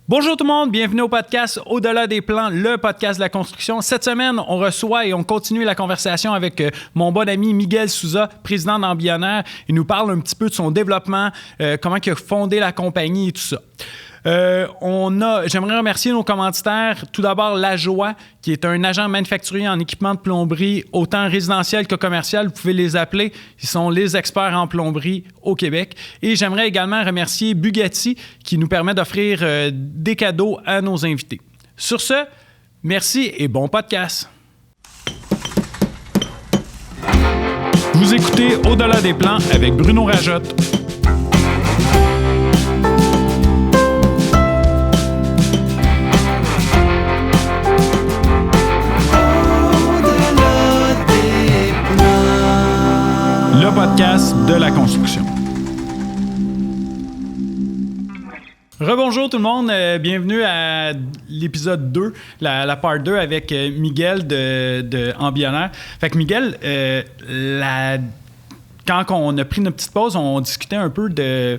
Bonjour tout le monde, bienvenue au podcast Au-delà des plans, le podcast de la construction. Cette semaine, on reçoit et on continue la conversation avec mon bon ami Miguel Souza, président d'Ambionnaire. Il nous parle un petit peu de son développement, comment il a fondé la compagnie et tout ça. J'aimerais remercier nos commanditaires. Tout d'abord, La Joie, qui est un agent manufacturier en équipement de plomberie, autant résidentiel que commercial. Vous pouvez les appeler. Ils sont les experts en plomberie au Québec. Et j'aimerais également remercier Bugatti, qui nous permet d'offrir des cadeaux à nos invités. Sur ce, merci et bon podcast. Vous écoutez Au-delà des plans avec Bruno Rajotte. Le podcast de la construction. Rebonjour tout le monde, bienvenue à l'épisode 2, la part 2 avec Miguel de Ambionnaire. Fait que Miguel, quand on a pris notre petite pause, on discutait un peu de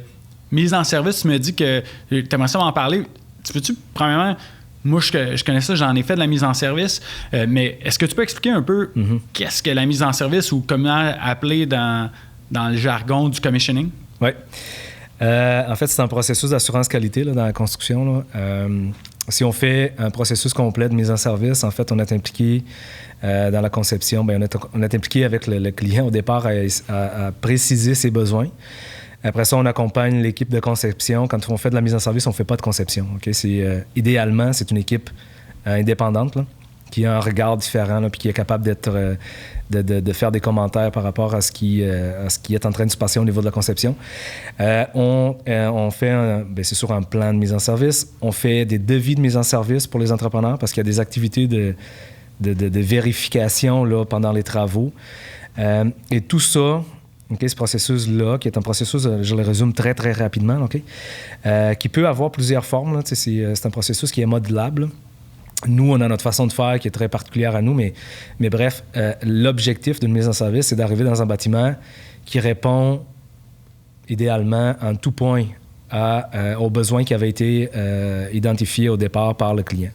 mise en service. Tu me dis que tu aimerais ça m'en parler. Tu peux-tu, premièrement, moi je connais ça, j'en ai fait de la mise en service, mais est-ce que tu peux expliquer un peu qu'est-ce que la mise en service ou comment appeler dans le jargon du commissioning? Oui. En fait, c'est un processus d'assurance qualité là, dans la construction. Là. Si on fait un processus complet de mise en service, en fait, on est impliqué dans la conception. Bien, on est impliqué avec le client au départ à préciser ses besoins. Après ça, on accompagne l'équipe de conception. Quand on fait de la mise en service, on ne fait pas de conception. Okay? Idéalement, c'est une équipe indépendante là, qui a un regard différent puis qui est capable de faire des commentaires par rapport à ce qui est en train de se passer au niveau de la conception. On fait, c'est sûr, un plan de mise en service. On fait des devis de mise en service pour les entrepreneurs parce qu'il y a des activités de vérification là, pendant les travaux. Et tout ça... Okay, ce processus-là, qui est un processus, je le résume très, très rapidement, okay, qui peut avoir plusieurs formes. Là, c'est un processus qui est modulable. Là. Nous, on a notre façon de faire qui est très particulière à nous, mais bref, l'objectif d'une mise en service, c'est d'arriver dans un bâtiment qui répond idéalement en tout point aux besoins qui avaient été identifiés au départ par le client.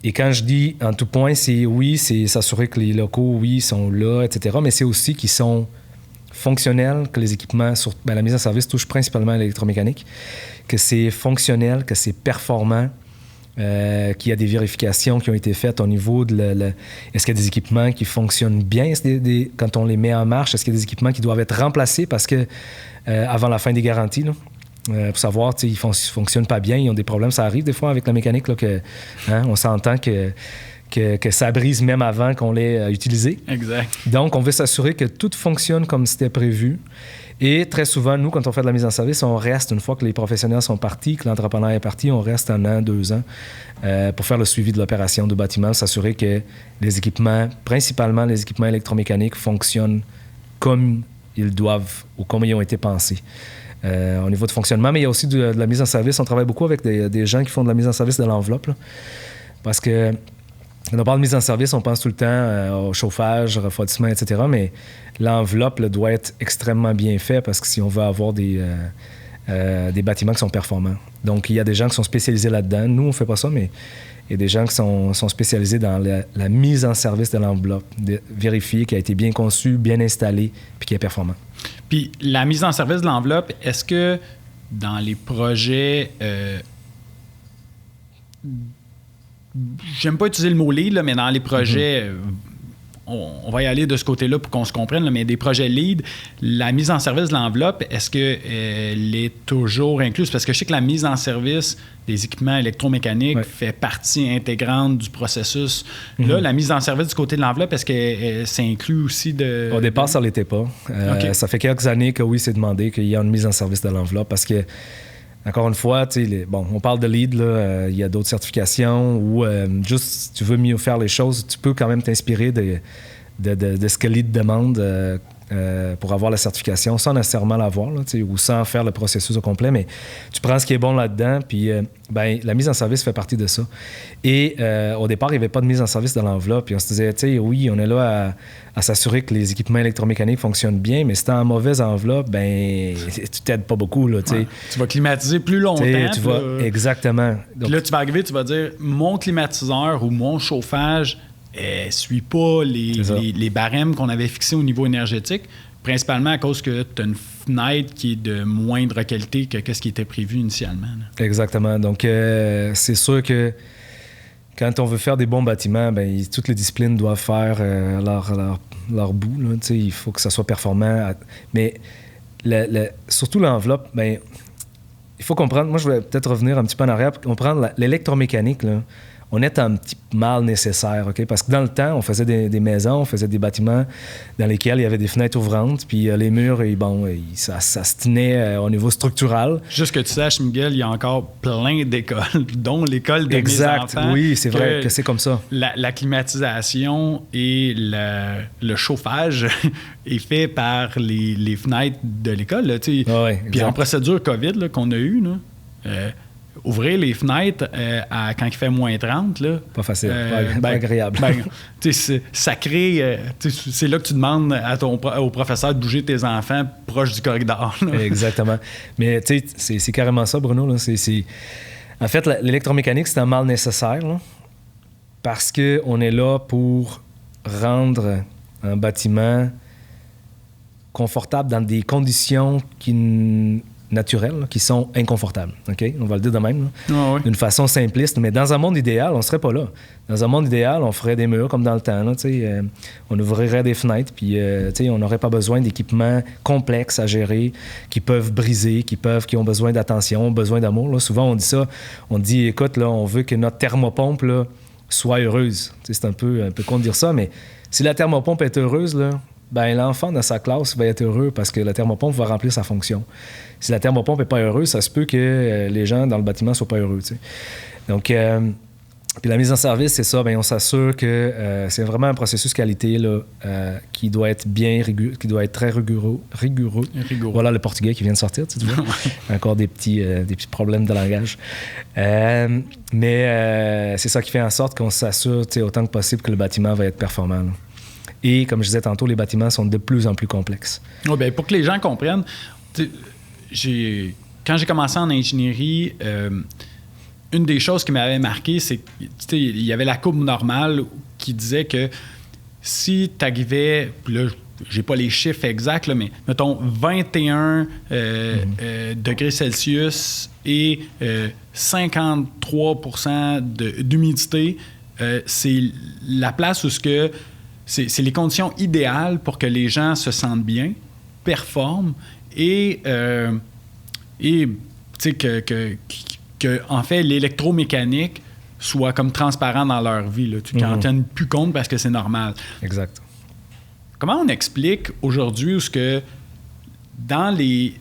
Et quand je dis en tout point, c'est s'assurer que les locaux, sont là, etc., mais c'est aussi qu'ils sont fonctionnel, que les équipements, la mise en service touche principalement à l'électromécanique, que c'est fonctionnel, que c'est performant, qu'il y a des vérifications qui ont été faites au niveau de est-ce qu'il y a des équipements qui fonctionnent bien quand on les met en marche, est-ce qu'il y a des équipements qui doivent être remplacés parce que avant la fin des garanties, là, pour savoir, ils ne fonctionnent pas bien, ils ont des problèmes, ça arrive des fois avec la mécanique, là, on s'entend que ça brise même avant qu'on l'ait utilisé. Exact. Donc, on veut s'assurer que tout fonctionne comme c'était prévu. Et très souvent, nous, quand on fait de la mise en service, on reste, une fois que les professionnels sont partis, que l'entrepreneur est parti, on reste 1 an, 2 ans pour faire le suivi de l'opération du bâtiment, s'assurer que les équipements, principalement les équipements électromécaniques, fonctionnent comme ils doivent ou comme ils ont été pensés. Au niveau de fonctionnement, mais il y a aussi de la mise en service. On travaille beaucoup avec des gens qui font de la mise en service de l'enveloppe, là, parce que quand on parle de mise en service, on pense tout le temps au chauffage, refroidissement, etc. Mais l'enveloppe là, doit être extrêmement bien fait parce que si on veut avoir des bâtiments qui sont performants. Donc, il y a des gens qui sont spécialisés là-dedans. Nous, on ne fait pas ça, mais il y a des gens qui sont spécialisés dans la mise en service de l'enveloppe, de vérifier qu'elle a été bien conçue, bien installée, puis qu'elle est performante. Puis, la mise en service de l'enveloppe, est-ce que dans les projets... j'aime pas utiliser le mot lead, là, mais dans les projets, on va y aller de ce côté-là pour qu'on se comprenne, là, mais des projets lead, la mise en service de l'enveloppe, est-ce qu'elle est toujours incluse? Parce que je sais que la mise en service des équipements électromécaniques fait partie intégrante du processus. Là, la mise en service du côté de l'enveloppe, est-ce que ça inclut aussi de... Au départ, ça ne l'était pas. Okay. Ça fait quelques années que oui, c'est demandé qu'il y ait une mise en service de l'enveloppe parce que encore une fois, on parle de lead, il y a d'autres certifications ou juste si tu veux mieux faire les choses, tu peux quand même t'inspirer de ce que lead demande. pour avoir la certification sans nécessairement l'avoir, là, ou sans faire le processus au complet, mais tu prends ce qui est bon là-dedans, puis la mise en service fait partie de ça. Et au départ, il n'y avait pas de mise en service dans l'enveloppe, puis on se disait, oui, on est là à s'assurer que les équipements électromécaniques fonctionnent bien, mais si tu as en mauvaise enveloppe, tu t'aides pas beaucoup. Là, tu vas climatiser plus longtemps. Exactement. Donc, là, tu vas arriver, tu vas dire, mon climatiseur ou mon chauffage ne suit pas les barèmes qu'on avait fixés au niveau énergétique, principalement à cause que tu as une fenêtre qui est de moindre qualité que ce qui était prévu initialement. Là. Exactement. Donc, c'est sûr que quand on veut faire des bons bâtiments, toutes les disciplines doivent faire leur bout. Là, il faut que ça soit performant. Mais surtout l'enveloppe, il faut comprendre... Moi, je vais peut-être revenir un petit peu en arrière pour comprendre l'électromécanique, là. On est un petit mal nécessaire, OK? Parce que dans le temps, on faisait des maisons, on faisait des bâtiments dans lesquels il y avait des fenêtres ouvrantes, puis les murs, ça se tenait au niveau structural. Juste que tu saches, Miguel, il y a encore plein d'écoles, dont l'école de mes enfants. Oui, c'est vrai que c'est comme ça. La climatisation et le chauffage est fait par les fenêtres de l'école. Là, puis en procédure COVID là, qu'on a eue, ouvrir les fenêtres quand il fait moins 30, là, pas facile, pas agréable. Ça crée... c'est là que tu demandes au professeur de bouger tes enfants proche du corridor. Là. Exactement. Mais c'est carrément ça, Bruno. Là. En fait, l'électromécanique, c'est un mal nécessaire là, parce qu'on est là pour rendre un bâtiment confortable dans des conditions naturelles, qui sont inconfortables. OK? On va le dire de même. D'une façon simpliste. Mais dans un monde idéal, on ne serait pas là. Dans un monde idéal, on ferait des murs comme dans le temps. Là, on ouvrirait des fenêtres, puis on n'aurait pas besoin d'équipements complexes à gérer, qui peuvent briser, qui ont besoin d'attention, besoin d'amour. Là. Souvent, on dit ça. On dit, écoute, là, on veut que notre thermopompe là, soit heureuse. C'est un peu con de dire ça, mais si la thermopompe est heureuse, là, l'enfant dans sa classe va être heureux parce que la thermopompe va remplir sa fonction. Si la thermopompe n'est pas heureuse, ça se peut que les gens dans le bâtiment ne soient pas heureux. T'sais. Donc, puis la mise en service, c'est ça. On s'assure que c'est vraiment un processus qualité là, qui doit être qui doit être très rigoureux. Voilà le portugais qui vient de sortir, tu vois. Encore des petits problèmes de langage. Mais c'est ça qui fait en sorte qu'on s'assure autant que possible que le bâtiment va être performant. Là. Et comme je disais tantôt, les bâtiments sont de plus en plus complexes. Oui, pour que les gens comprennent, quand j'ai commencé en ingénierie, une des choses qui m'avait marqué, c'est qu'il y avait la courbe normale qui disait que si tu arrivais, là, j'ai pas les chiffres exacts, là, mais mettons 21 degrés Celsius et 53% d'humidité, c'est la place où c'est les conditions idéales pour que les gens se sentent bien, performent et que en fait, l'électromécanique soit comme transparent dans leur vie. Là. Tu n'en tiennes plus compte parce que c'est normal. Exact. Comment on explique aujourd'hui où ce que dans le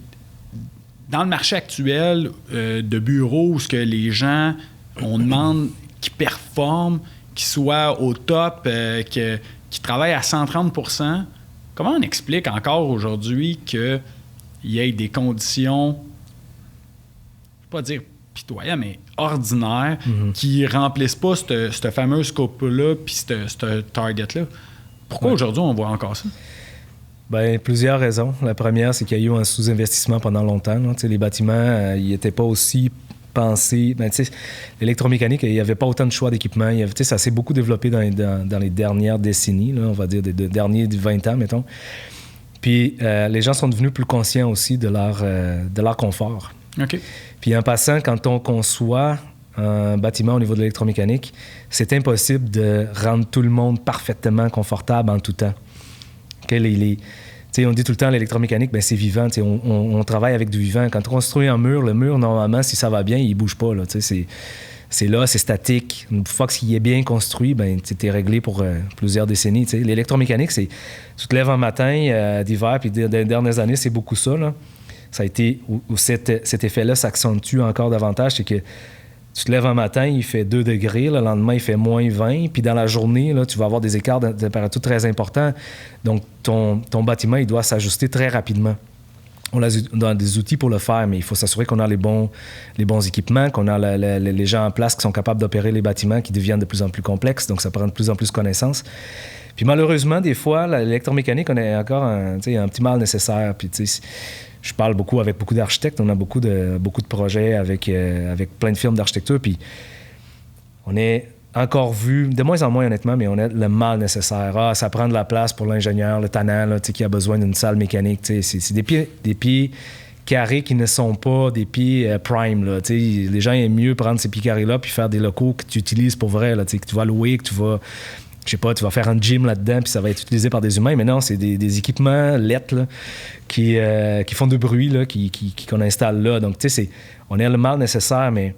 marché actuel de bureaux où ce que les gens, on demande qu'ils performent, qu'ils soient au top, qui travaillent à 130%, comment on explique encore aujourd'hui qu'il y ait des conditions, je ne vais pas dire pitoyables, mais ordinaires, qui ne remplissent pas ce fameux scope-là puis ce target-là? Pourquoi aujourd'hui on voit encore ça? Plusieurs raisons. La première, c'est qu'il y a eu un sous-investissement pendant longtemps. Là. Les bâtiments, ils n'étaient pas aussi pensés. L'électromécanique, il n'y avait pas autant de choix d'équipement. Ça s'est beaucoup développé dans les dernières décennies, là, on va dire des derniers 20 ans, mettons. Puis les gens sont devenus plus conscients aussi de leur confort. OK. Puis en passant, quand on conçoit un bâtiment au niveau de l'électromécanique, c'est impossible de rendre tout le monde parfaitement confortable en tout temps. Okay, on dit tout le temps l'électromécanique, c'est vivant. On travaille avec du vivant. Quand on construit un mur, le mur, normalement, si ça va bien, il ne bouge pas. Là, c'est là, c'est statique. Une fois qu'il est bien construit, tu es réglé pour plusieurs décennies. T'sais. L'électromécanique, c'est tu te lèves un matin d'hiver, puis dans les dernières années, c'est beaucoup ça. Là. Ça a été où cet effet-là s'accentue encore davantage, c'est que Tu te lèves un matin, il fait 2 degrés, le lendemain, il fait moins 20, puis dans la journée, là, tu vas avoir des écarts de température très importants. Donc, ton bâtiment, il doit s'ajuster très rapidement. On a des outils pour le faire, mais il faut s'assurer qu'on a les bons équipements, qu'on a les gens en place qui sont capables d'opérer les bâtiments qui deviennent de plus en plus complexes, donc ça prend de plus en plus de connaissances. Puis malheureusement, des fois, l'électromécanique, on a encore un petit mal nécessaire. Puis je parle beaucoup avec beaucoup d'architectes, on a beaucoup de projets avec plein de firmes d'architecture, puis on est encore vu, de moins en moins honnêtement, mais on a le mal nécessaire. Ça prend de la place pour l'ingénieur, le tannant, là, qui a besoin d'une salle mécanique. C'est des pieds carrés qui ne sont pas des pieds prime. Là, les gens aiment mieux prendre ces pieds carrés-là puis faire des locaux que tu utilises pour vrai, là, que tu vas louer, que tu vas... Je sais pas, tu vas faire un gym là-dedans puis ça va être utilisé par des humains. Mais non, c'est des équipements lettres là, qui font du bruit, là, qu'on installe là. Donc, on a le mal nécessaire, mais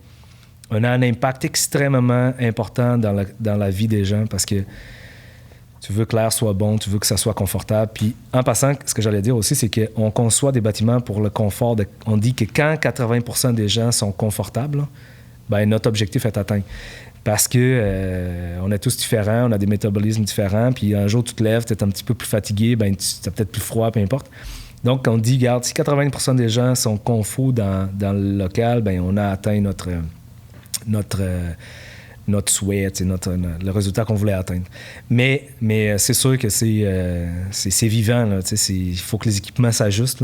on a un impact extrêmement important dans la vie des gens parce que tu veux que l'air soit bon, tu veux que ça soit confortable. Puis, en passant, ce que j'allais dire aussi, c'est qu'on conçoit des bâtiments pour le confort. On dit que quand 80% des gens sont confortables, ben notre objectif est atteint. Parce que on est tous différents, on a des métabolismes différents, puis un jour, tu te lèves, tu es un petit peu plus fatigué, ben tu as peut-être plus froid, peu importe. Donc, on dit, regarde, si 80% des gens sont confos dans le local, ben on a atteint notre souhait, le résultat qu'on voulait atteindre. Mais c'est sûr que c'est vivant, là, il faut que les équipements s'ajustent.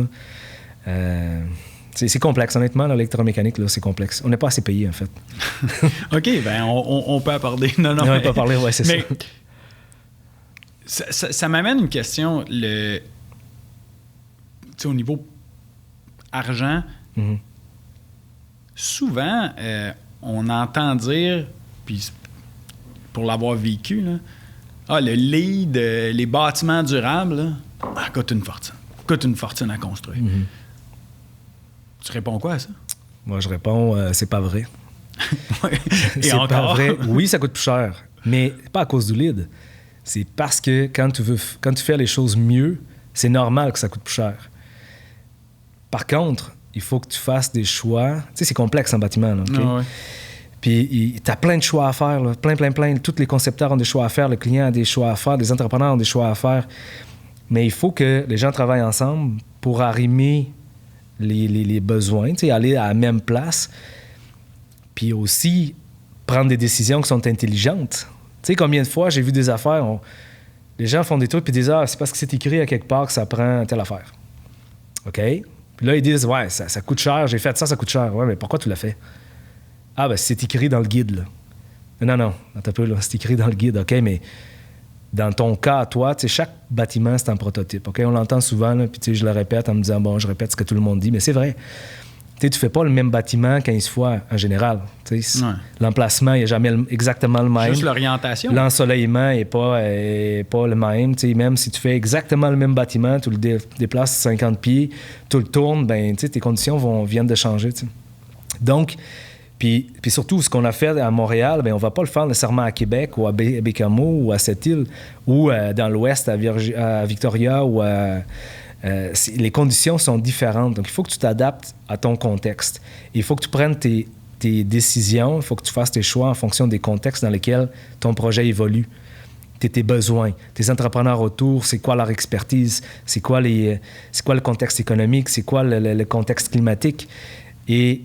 C'est complexe, honnêtement, l'électromécanique, là, c'est complexe. On n'est pas assez payé, en fait. OK, ben on peut aborder. Non, on peut parler, ouais, c'est ça. Ça m'amène une question. Au niveau argent, souvent, on entend dire, puis pour l'avoir vécu, là, le LEED, les bâtiments durables, là, coûte une fortune. Coûte une fortune à construire. Tu réponds quoi à ça? Moi, je réponds, c'est pas vrai. Et c'est encore? Pas vrai. Oui, ça coûte plus cher, mais pas à cause du LEED. C'est parce que quand tu fais les choses mieux, c'est normal que ça coûte plus cher. Par contre, il faut que tu fasses des choix. Tu sais, c'est complexe en bâtiment, là, okay? Ah ouais. Puis, tu as plein de choix à faire, là. Plein. Tous les concepteurs ont des choix à faire, le client a des choix à faire, les entrepreneurs ont des choix à faire. Mais il faut que les gens travaillent ensemble pour arrimer les besoins, tu sais, aller à la même place, puis aussi prendre des décisions qui sont intelligentes. Tu sais, combien de fois j'ai vu des affaires, les gens font des trucs puis disent « Ah, c'est parce que c'est écrit à quelque part que ça prend telle affaire. » OK? Puis là, ils disent « Ouais, ça coûte cher, j'ai fait ça, ça coûte cher. » Ouais, mais pourquoi tu l'as fait? Ah, ben c'est écrit dans le guide, là. Non, attends un peu, là, c'est écrit dans le guide, OK, mais dans ton cas, toi, tu sais, chaque bâtiment, c'est un prototype, OK? On l'entend souvent, là, puis tu sais, je le répète en me disant, bon, je répète ce que tout le monde dit, mais c'est vrai. Tu sais, tu fais pas le même bâtiment 15 fois en général. Tu sais, l'emplacement, il n'est jamais exactement le même. Juste l'orientation. L'ensoleillement n'est pas le même. Tu sais, même si tu fais exactement le même bâtiment, tu le déplaces 50 pieds, tu le tournes, ben, tu sais, tes conditions viennent de changer. Tu sais. Donc, puis surtout, ce qu'on a fait à Montréal, bien, on ne va pas le faire nécessairement à Québec ou à Bécamo ou à Sept-Îles ou dans l'Ouest à Victoria ou les conditions sont différentes. Donc, il faut que tu t'adaptes à ton contexte. Il faut que tu prennes tes décisions, il faut que tu fasses tes choix en fonction des contextes dans lesquels ton projet évolue. Tes besoins, tes entrepreneurs autour, c'est quoi leur expertise, c'est quoi le contexte économique, c'est quoi le contexte climatique. Et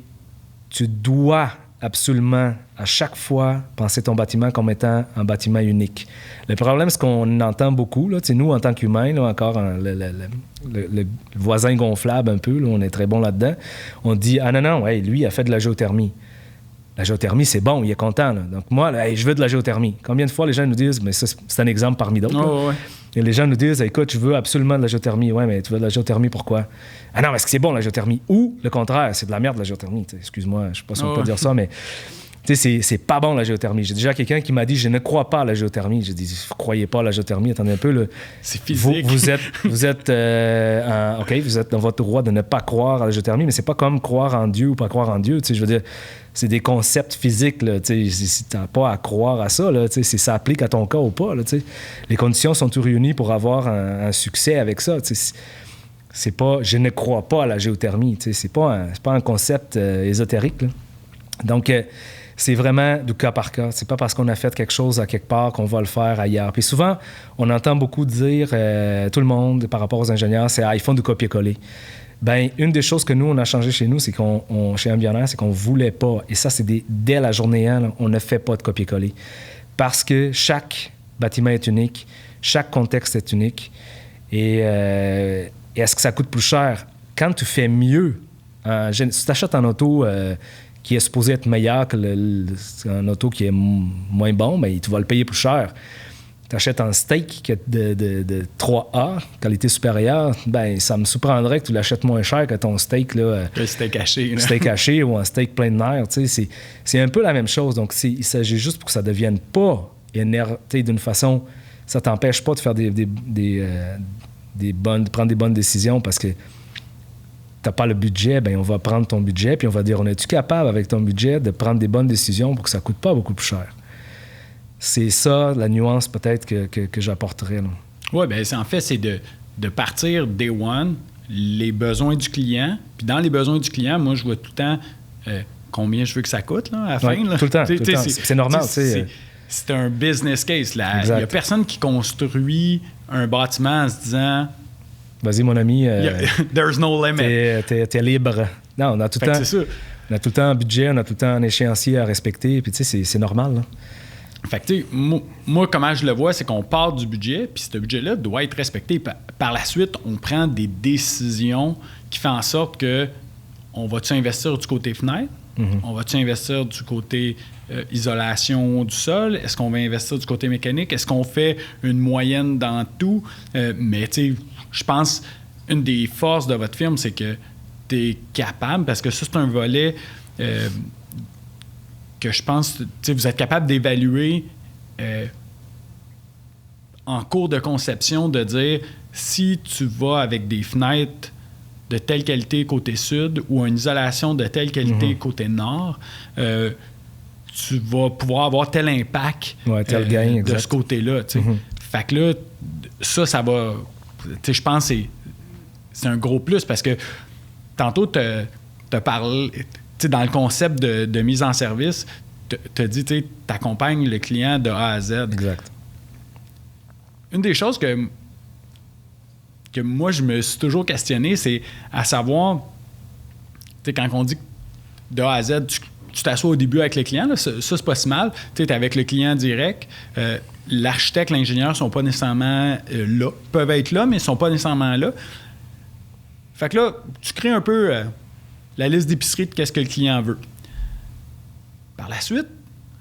tu dois absolument, à chaque fois, penser ton bâtiment comme étant un bâtiment unique. Le problème, c'est qu'on entend beaucoup, là, nous, en tant qu'humains, là, encore le voisin gonflable un peu, là, on est très bon là-dedans, on dit « Ah non, ouais, lui, il a fait de la géothermie. » La géothermie, c'est bon, il est content. Là. Donc moi, là, je veux de la géothermie. Combien de fois les gens nous disent, mais ça, c'est un exemple parmi d'autres. Oh, ouais. Et les gens nous disent, écoute, je veux absolument de la géothermie. Ouais, mais tu veux de la géothermie, pourquoi? Ah non, est-ce que c'est bon la géothermie? Ou le contraire, c'est de la merde la géothermie. T'sais, excuse-moi, je sais pas si on peut dire ça, mais c'est pas bon la géothermie. J'ai déjà quelqu'un qui m'a dit, je ne crois pas à la géothermie. J'ai dit, vous croyez pas à la géothermie? Attendez un peu. Là. C'est physique. Vous êtes dans votre droit de ne pas croire à la géothermie, mais c'est pas comme croire en Dieu ou pas croire en Dieu. Je veux dire, c'est des concepts physiques. Là, si tu n'as pas à croire à ça, là, si ça applique à ton cas ou pas. Là, les conditions sont toutes réunies pour avoir un succès avec ça. C'est pas, je ne crois pas à la géothermie. C'est pas un concept ésotérique. Là. Donc, c'est vraiment du cas par cas. C'est pas parce qu'on a fait quelque chose à quelque part qu'on va le faire ailleurs. Puis souvent, on entend beaucoup dire, tout le monde, par rapport aux ingénieurs, c'est « ils font du copier-coller ». Bien, une des choses que nous, on a changé chez nous, c'est chez Embionnaire, c'est qu'on voulait pas, et ça, c'est dès la journée 1, là, on ne fait pas de copier-coller. Parce que chaque bâtiment est unique, chaque contexte est unique. Et est-ce que ça coûte plus cher? Quand tu fais mieux, si tu achètes un auto qui est supposé être meilleur qu'un auto qui est moins bon, bien, tu vas le payer plus cher. Tu achètes un steak qui est de 3A, qualité supérieure, bien, ça me surprendrait que tu l'achètes moins cher que ton steak. Là, le steak haché. Steak haché ou un steak plein de nerfs. C'est un peu la même chose. Donc, il s'agit juste pour que ça ne devienne pas d'une façon... Ça t'empêche pas de faire prendre des bonnes décisions parce que t'as pas le budget, bien, on va prendre ton budget puis on va dire, on est-tu capable avec ton budget de prendre des bonnes décisions pour que ça coûte pas beaucoup plus cher? C'est ça, la nuance peut-être que j'apporterais. Oui, bien, en fait, c'est de partir day one, les besoins du client. Puis dans les besoins du client, moi, je vois tout le temps combien je veux que ça coûte là, à la fin. Là. Tout le temps. C'est normal. C'est un business case. Il n'y a personne qui construit un bâtiment en se disant... Vas-y, mon ami. There's no limit. T'es libre. Non, on a tout le temps... C'est ça. On a tout le temps un budget, on a tout le temps un échéancier à respecter. Puis, tu sais, c'est normal. Là. Fait que, tu sais, moi, comment je le vois, c'est qu'on part du budget, puis ce budget-là doit être respecté. Par la suite, on prend des décisions qui font en sorte que on va-tu investir du côté fenêtre? On va-tu investir du côté isolation du sol? Est-ce qu'on va investir du côté mécanique? Est-ce qu'on fait une moyenne dans tout? Mais tu sais, je pense une des forces de votre firme, c'est que tu es capable, parce que ça, c'est un volet que je pense, vous êtes capable d'évaluer en cours de conception, de dire si tu vas avec des fenêtres de telle qualité côté sud ou une isolation de telle qualité côté nord, tu vas pouvoir avoir tel impact tel gain, de ce côté-là. Fait que là, ça va... Je pense que c'est un gros plus parce que tantôt, tu as parlé... Dans le concept de mise en service, tu as dit tu accompagnes le client de A à Z. Exact. Une des choses que moi, je me suis toujours questionné, c'est à savoir, quand on dit de A à Z, tu t'assois au début avec le client, là, ça c'est pas si mal. Tu es avec le client direct. L'architecte, l'ingénieur sont pas nécessairement là. Ils peuvent être là, mais ils sont pas nécessairement là. Fait que là, tu crées un peu la liste d'épicerie de qu'est-ce que le client veut. Par la suite,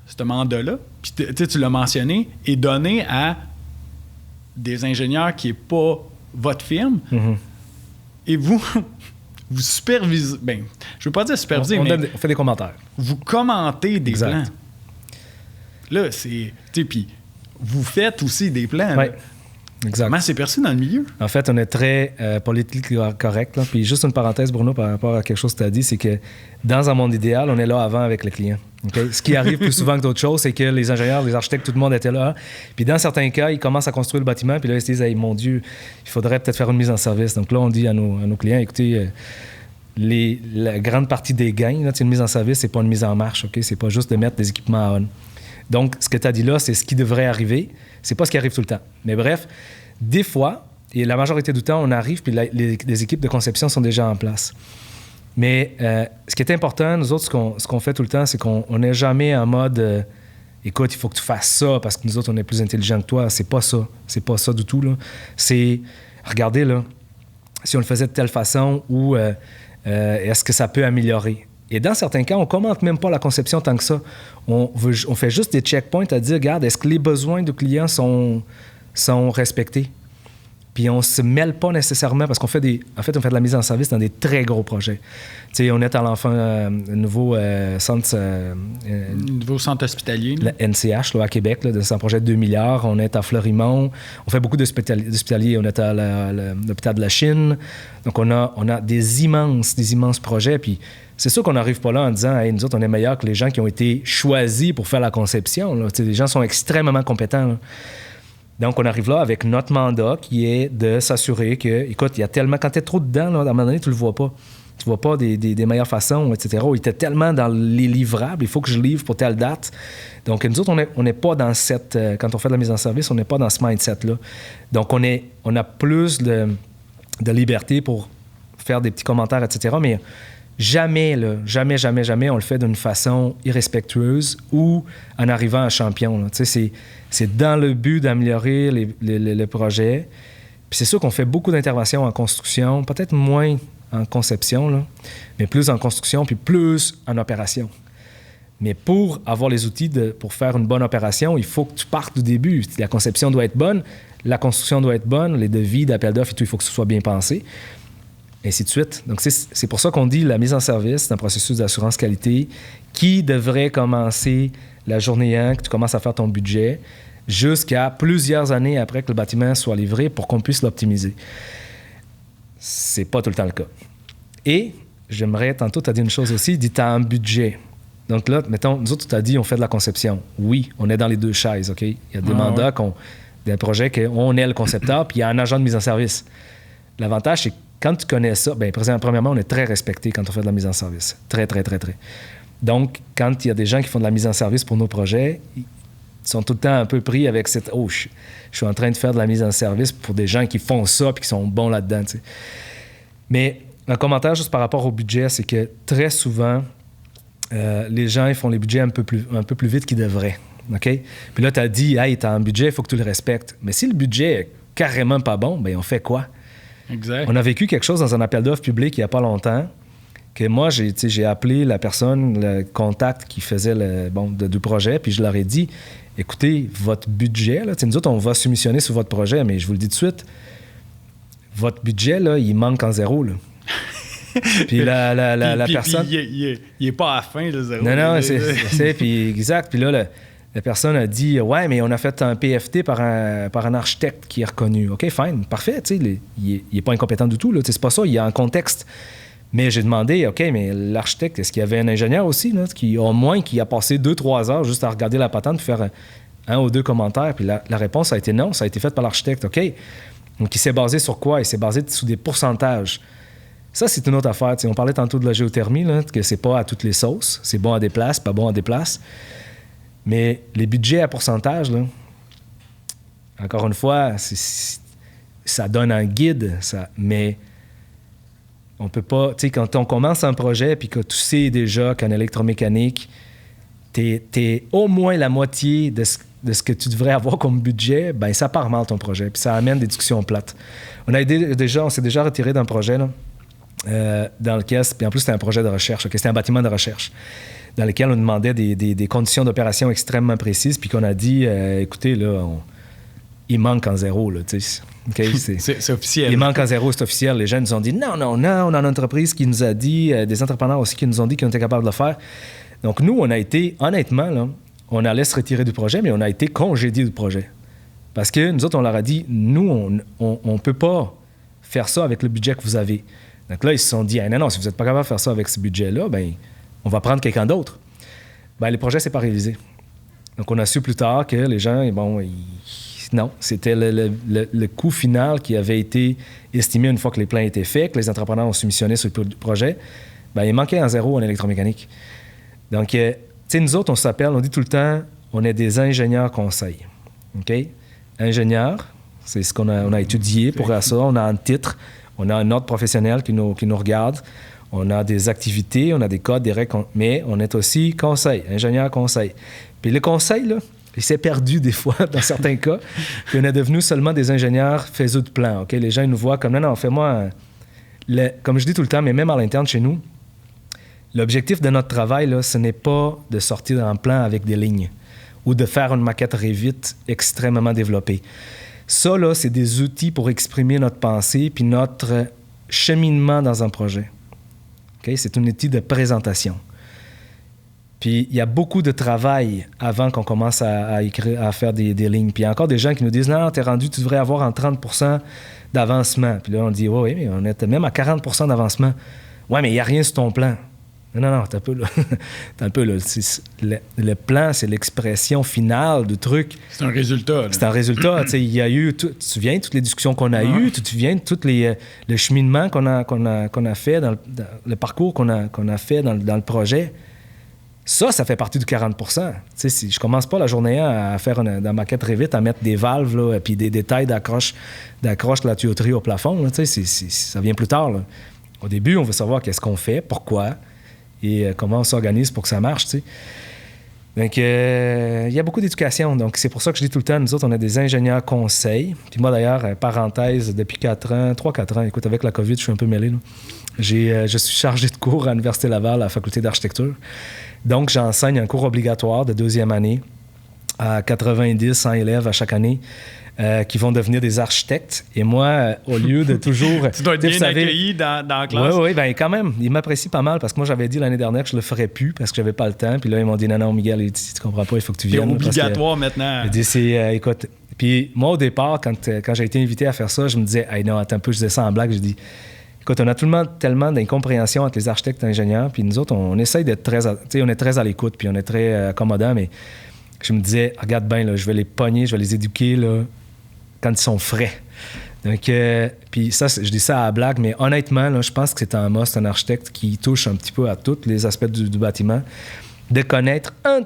ce mandat-là, puis tu l'as mentionné, est donné à des ingénieurs qui n'est pas votre firme. Et vous supervisez... Bien, je ne veux pas dire superviser, mais... On fait des commentaires. Vous commentez des plans. Là, c'est... Puis vous faites aussi des plans. Oui, exact. Comment c'est perçu dans le milieu? En fait, on est très politiquement correct. Là. Puis juste une parenthèse, Bruno, par rapport à quelque chose que tu as dit, c'est que dans un monde idéal, on est là avant avec le client. Okay? Ce qui arrive plus souvent que d'autres choses, c'est que les ingénieurs, les architectes, tout le monde était là. Puis dans certains cas, ils commencent à construire le bâtiment, puis là, ils se disent hey, « mon Dieu, il faudrait peut-être faire une mise en service ». Donc là, on dit à nos clients, écoutez, la grande partie des gains, là, une mise en service, c'est pas une mise en marche. Okay? C'est pas juste de mettre des équipements on. Donc, ce que tu as dit là, c'est ce qui devrait arriver. C'est pas ce qui arrive tout le temps. Mais bref, des fois, et la majorité du temps, on arrive, puis les équipes de conception sont déjà en place. Mais ce qui est important, nous autres, ce qu'on fait tout le temps, c'est qu'on n'est jamais en mode écoute, il faut que tu fasses ça parce que nous autres, on est plus intelligents que toi. C'est pas ça. C'est pas ça du tout, là. C'est, regardez, là, si on le faisait de telle façon ou est-ce que ça peut améliorer? Et dans certains cas, on ne commente même pas la conception tant que ça. On fait juste des checkpoints à dire, regarde, est-ce que les besoins du client sont respectés? Puis on ne se mêle pas nécessairement parce qu'on fait de la mise en service dans des très gros projets. Tu sais, on est à nouveau centre... nouveau centre hospitalier. Le NCH, là, à Québec, là, c'est un projet de 2 milliards. On est à Fleurimont. On fait beaucoup d'hospitaliers. On est à l'hôpital de la Chine. Donc, on a des immenses projets. Puis c'est sûr qu'on n'arrive pas là en disant hey, nous autres, on est meilleurs que les gens qui ont été choisis pour faire la conception. Là. Les gens sont extrêmement compétents. Là. Donc, on arrive là avec notre mandat qui est de s'assurer que, écoute, il y a tellement... Quand tu es trop dedans, là, à un moment donné, tu le vois pas. Tu vois pas des meilleures façons, etc. Il était tellement dans les livrables, il faut que je livre pour telle date. Donc, nous autres, on n'est pas dans cette... quand on fait de la mise en service, on n'est pas dans ce mindset-là. Donc, on a plus de liberté pour faire des petits commentaires, etc. Mais jamais, on le fait d'une façon irrespectueuse ou en arrivant à champion. Tu sais, c'est dans le but d'améliorer les projets. Puis c'est sûr qu'on fait beaucoup d'interventions en construction, peut-être moins en conception, là, mais plus en construction, puis plus en opération. Mais pour avoir les outils pour faire une bonne opération, il faut que tu partes du début. La conception doit être bonne, la construction doit être bonne, les devis d'appel d'offres et tout, il faut que ce soit bien pensé, et ainsi de suite. Donc, c'est pour ça qu'on dit la mise en service, c'est un processus d'assurance qualité qui devrait commencer la journée 1, que tu commences à faire ton budget, jusqu'à plusieurs années après que le bâtiment soit livré pour qu'on puisse l'optimiser. C'est pas tout le temps le cas. Et j'aimerais, tantôt, tu as dit une chose aussi, tu as un budget. Donc là, mettons, nous autres, tu as dit, on fait de la conception. Oui, on est dans les deux chaises, OK? Il y a des mandats, des projets qu'on est le concepteur, puis il y a un agent de mise en service. L'avantage, c'est que quand tu connais ça, bien, premièrement, on est très respecté quand on fait de la mise en service. Très, très, très, très. Donc, quand il y a des gens qui font de la mise en service pour nos projets, ils sont tout le temps un peu pris avec cette « Oh, je suis en train de faire de la mise en service pour des gens qui font ça puis qui sont bons là-dedans. » tu sais. Mais un commentaire juste par rapport au budget, c'est que très souvent, les gens ils font les budgets un peu plus vite qu'ils devraient. OK? Puis là, tu as dit « Hey, tu as un budget, il faut que tu le respectes. » Mais si le budget est carrément pas bon, bien, on fait quoi? Exact. On a vécu quelque chose dans un appel d'offres public il n'y a pas longtemps, que moi, j'ai appelé la personne, le contact qui faisait du projet, puis je leur ai dit, écoutez, votre budget, là, nous autres, on va soumissionner sur votre projet, mais je vous le dis tout de suite, votre budget, là, il manque en zéro. Là. Puis la personne... Il n'est pas à la fin, le zéro. Non, c'est puis exact. Puis là, la personne a dit, ouais, mais on a fait un PFT par un architecte qui est reconnu. OK, fine, parfait, tu sais, il n'est pas incompétent du tout, là, c'est pas ça, il y a un contexte. Mais j'ai demandé, OK, mais l'architecte, est-ce qu'il y avait un ingénieur aussi, là, au moins qui a passé 2-3 heures juste à regarder la patente et faire un ou deux commentaires? Puis la réponse a été non, ça a été fait par l'architecte. OK. Donc, il s'est basé sur quoi? Il s'est basé sur des pourcentages. Ça, c'est une autre affaire. T'sais, on parlait tantôt de la géothermie, là, que c'est pas à toutes les sauces. C'est bon à des places, pas bon à des places. Mais les budgets à pourcentage, là, encore une fois, ça donne un guide, mais on peut pas... Tu sais, quand on commence un projet puis que tu sais déjà qu'en électromécanique, t'es au moins la moitié de ce que tu devrais avoir comme budget, bien, ça part mal ton projet, puis ça amène des discussions plates. On s'est déjà retiré d'un projet, là, dans lequel... Puis en plus, c'était un projet de recherche, okay? C'était un bâtiment de recherche, dans lequel on demandait des conditions d'opération extrêmement précises, puis qu'on a dit, écoutez, là, il manque en zéro, là, tu sais. Okay? C'est officiel. Il manque en zéro, c'est officiel. Les gens nous ont dit, non, on a une entreprise qui nous a dit, des entrepreneurs aussi qui nous ont dit qu'ils étaient capables de le faire. Donc, nous, on a été, honnêtement, là, on allait se retirer du projet, mais on a été congédiés du projet. Parce que nous autres, on leur a dit, nous, on peut pas faire ça avec le budget que vous avez. Donc là, ils se sont dit, non, si vous n'êtes pas capable de faire ça avec ce budget-là, bien, on va prendre quelqu'un d'autre. Bien, le projet s'est pas réalisé. Donc, on a su plus tard que les gens, non, c'était le coût final qui avait été estimé une fois que les plans étaient faits, que les entrepreneurs ont soumissionné sur le projet. Bien, il manquait en zéro en électromécanique. Donc, tu sais, nous autres, on dit tout le temps, on est des ingénieurs conseils. OK? Ingénieurs, c'est ce qu'on a étudié pour ça. On a un titre, on a un ordre professionnel qui nous regarde, on a des activités, on a des codes, des règles, mais on est aussi conseil, ingénieur conseil. Puis le conseil, là, il s'est perdu des fois dans certains cas, puis on est devenu seulement des ingénieurs faiseux de plans. OK? Les gens ils nous voient comme, non, fais-moi... Comme je dis tout le temps, mais même à l'interne chez nous, l'objectif de notre travail, là, ce n'est pas de sortir un plan avec des lignes ou de faire une maquette Revit extrêmement développée. Ça, là, c'est des outils pour exprimer notre pensée puis notre cheminement dans un projet. Okay? C'est un outil de présentation. Puis il y a beaucoup de travail avant qu'on commence à écrire, à faire des lignes. Puis il y a encore des gens qui nous disent « Non, t'es rendu, tu devrais avoir en 30% d'avancement. » Puis là, on dit « Oui, mais on est même à 40% d'avancement. » « Ouais, mais il n'y a rien sur ton plan. » Non, t'as un peu, là. T'as un peu, là. Le plan, c'est l'expression finale du truc. C'est un résultat. Là. C'est un résultat. Il y a eu, tu te souviens, toutes les discussions qu'on a eues, tu te souviens, tout le cheminement qu'on a fait, dans le parcours qu'on a fait dans le projet. Ça fait partie du 40%. Si je commence pas la journée à faire dans ma maquette Revit, à mettre des valves, là, puis des détails d'accroche de la tuyauterie au plafond, là, ça vient plus tard. Là. Au début, on veut savoir qu'est-ce qu'on fait, pourquoi, et comment on s'organise pour que ça marche. T'sais. Donc, il y a beaucoup d'éducation. Donc, c'est pour ça que je dis tout le temps, nous autres, on a des ingénieurs conseils. Puis moi, d'ailleurs, parenthèse, depuis 3-4 ans, écoute, avec la COVID, je suis un peu mêlé. Là. Je suis chargé de cours à l'Université Laval, à la faculté d'architecture. Donc, j'enseigne un cours obligatoire de 2e année à 90-100 élèves à chaque année qui vont devenir des architectes. Et moi, au lieu de toujours... Tu dois être bien accueilli dans la classe. Oui, bien quand même. Ils m'apprécient pas mal parce que moi, j'avais dit l'année dernière que je le ferais plus parce que j'avais pas le temps. Puis là, ils m'ont dit, non, Miguel, tu comprends pas, il faut que tu viennes. C'est obligatoire maintenant. J'ai dit, écoute... Puis moi, au départ, quand j'ai été invité à faire ça, je me disais, hey, non, attends un peu, je disais ça en blague, je dis... Écoute, on a tellement d'incompréhension entre les architectes et les ingénieurs, puis nous autres, on essaye d'être on est très à l'écoute, puis on est très accommodant, mais je me disais, regarde bien, là, je vais les pogner, je vais les éduquer là, quand ils sont frais. Donc, puis ça, je dis ça à la blague, mais honnêtement, là, je pense que c'est un must, un architecte qui touche un petit peu à tous les aspects du bâtiment, de connaître un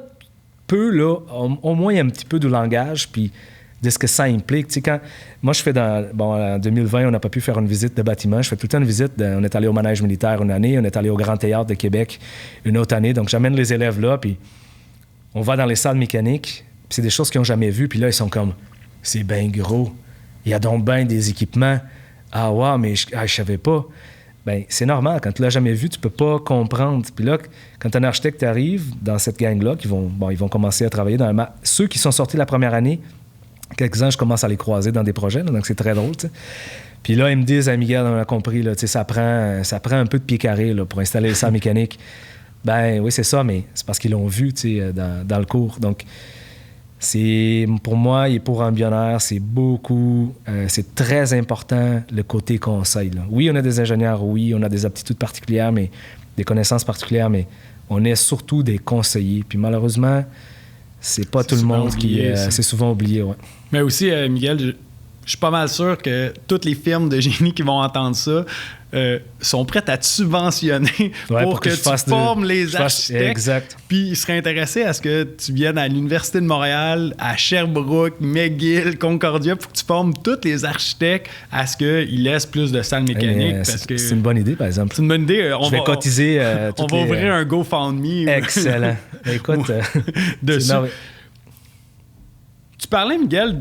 peu, là, au moins un petit peu du langage, puis de ce que ça implique. Tu sais, quand moi, je fais en 2020, on n'a pas pu faire une visite de bâtiment. Je fais tout le temps une visite. On est allé au manège militaire une année, on est allé au Grand Théâtre de Québec une autre année. Donc, j'amène les élèves là, puis on va dans les salles mécaniques, puis c'est des choses qu'ils n'ont jamais vues. Puis là, ils sont comme, c'est bien gros. Il y a donc bien des équipements. Ah, ouais, mais je savais pas. Bien, c'est normal. Quand tu l'as jamais vu, tu peux pas comprendre. Puis là, quand un architecte arrive dans cette gang-là, ils vont commencer à travailler dans ceux qui sont sortis la première année, quelques-uns, je commence à les croiser dans des projets, là, donc c'est très drôle. T'sais. Puis là, ils me disent, Miguel, on a compris, là, ça prend un peu de pied carré là, pour installer les salles mécaniques. Ben oui, c'est ça, mais c'est parce qu'ils l'ont vu dans le cours. Donc, pour moi et pour Embionnaire, c'est très important le côté conseil. Là. Oui, on a des ingénieurs, oui, on a des aptitudes particulières, mais des connaissances particulières, mais on est surtout des conseillers. Puis malheureusement, c'est pas tout le monde c'est souvent oublié, ouais. Mais aussi, Miguel, je suis pas mal sûr que toutes les firmes de génie qui vont entendre ça sont prêtes à te subventionner pour que tu formes les architectes. Exact. Puis ils seraient intéressés à ce que tu viennes à l'Université de Montréal, à Sherbrooke, McGill, Concordia, pour que tu formes tous les architectes à ce qu'ils laissent plus de salles mécaniques. C'est une bonne idée, par exemple. C'est une bonne idée. Je vais cotiser. On va ouvrir un GoFundMe. Excellent. Écoute, dessus. Tu parlais, Miguel,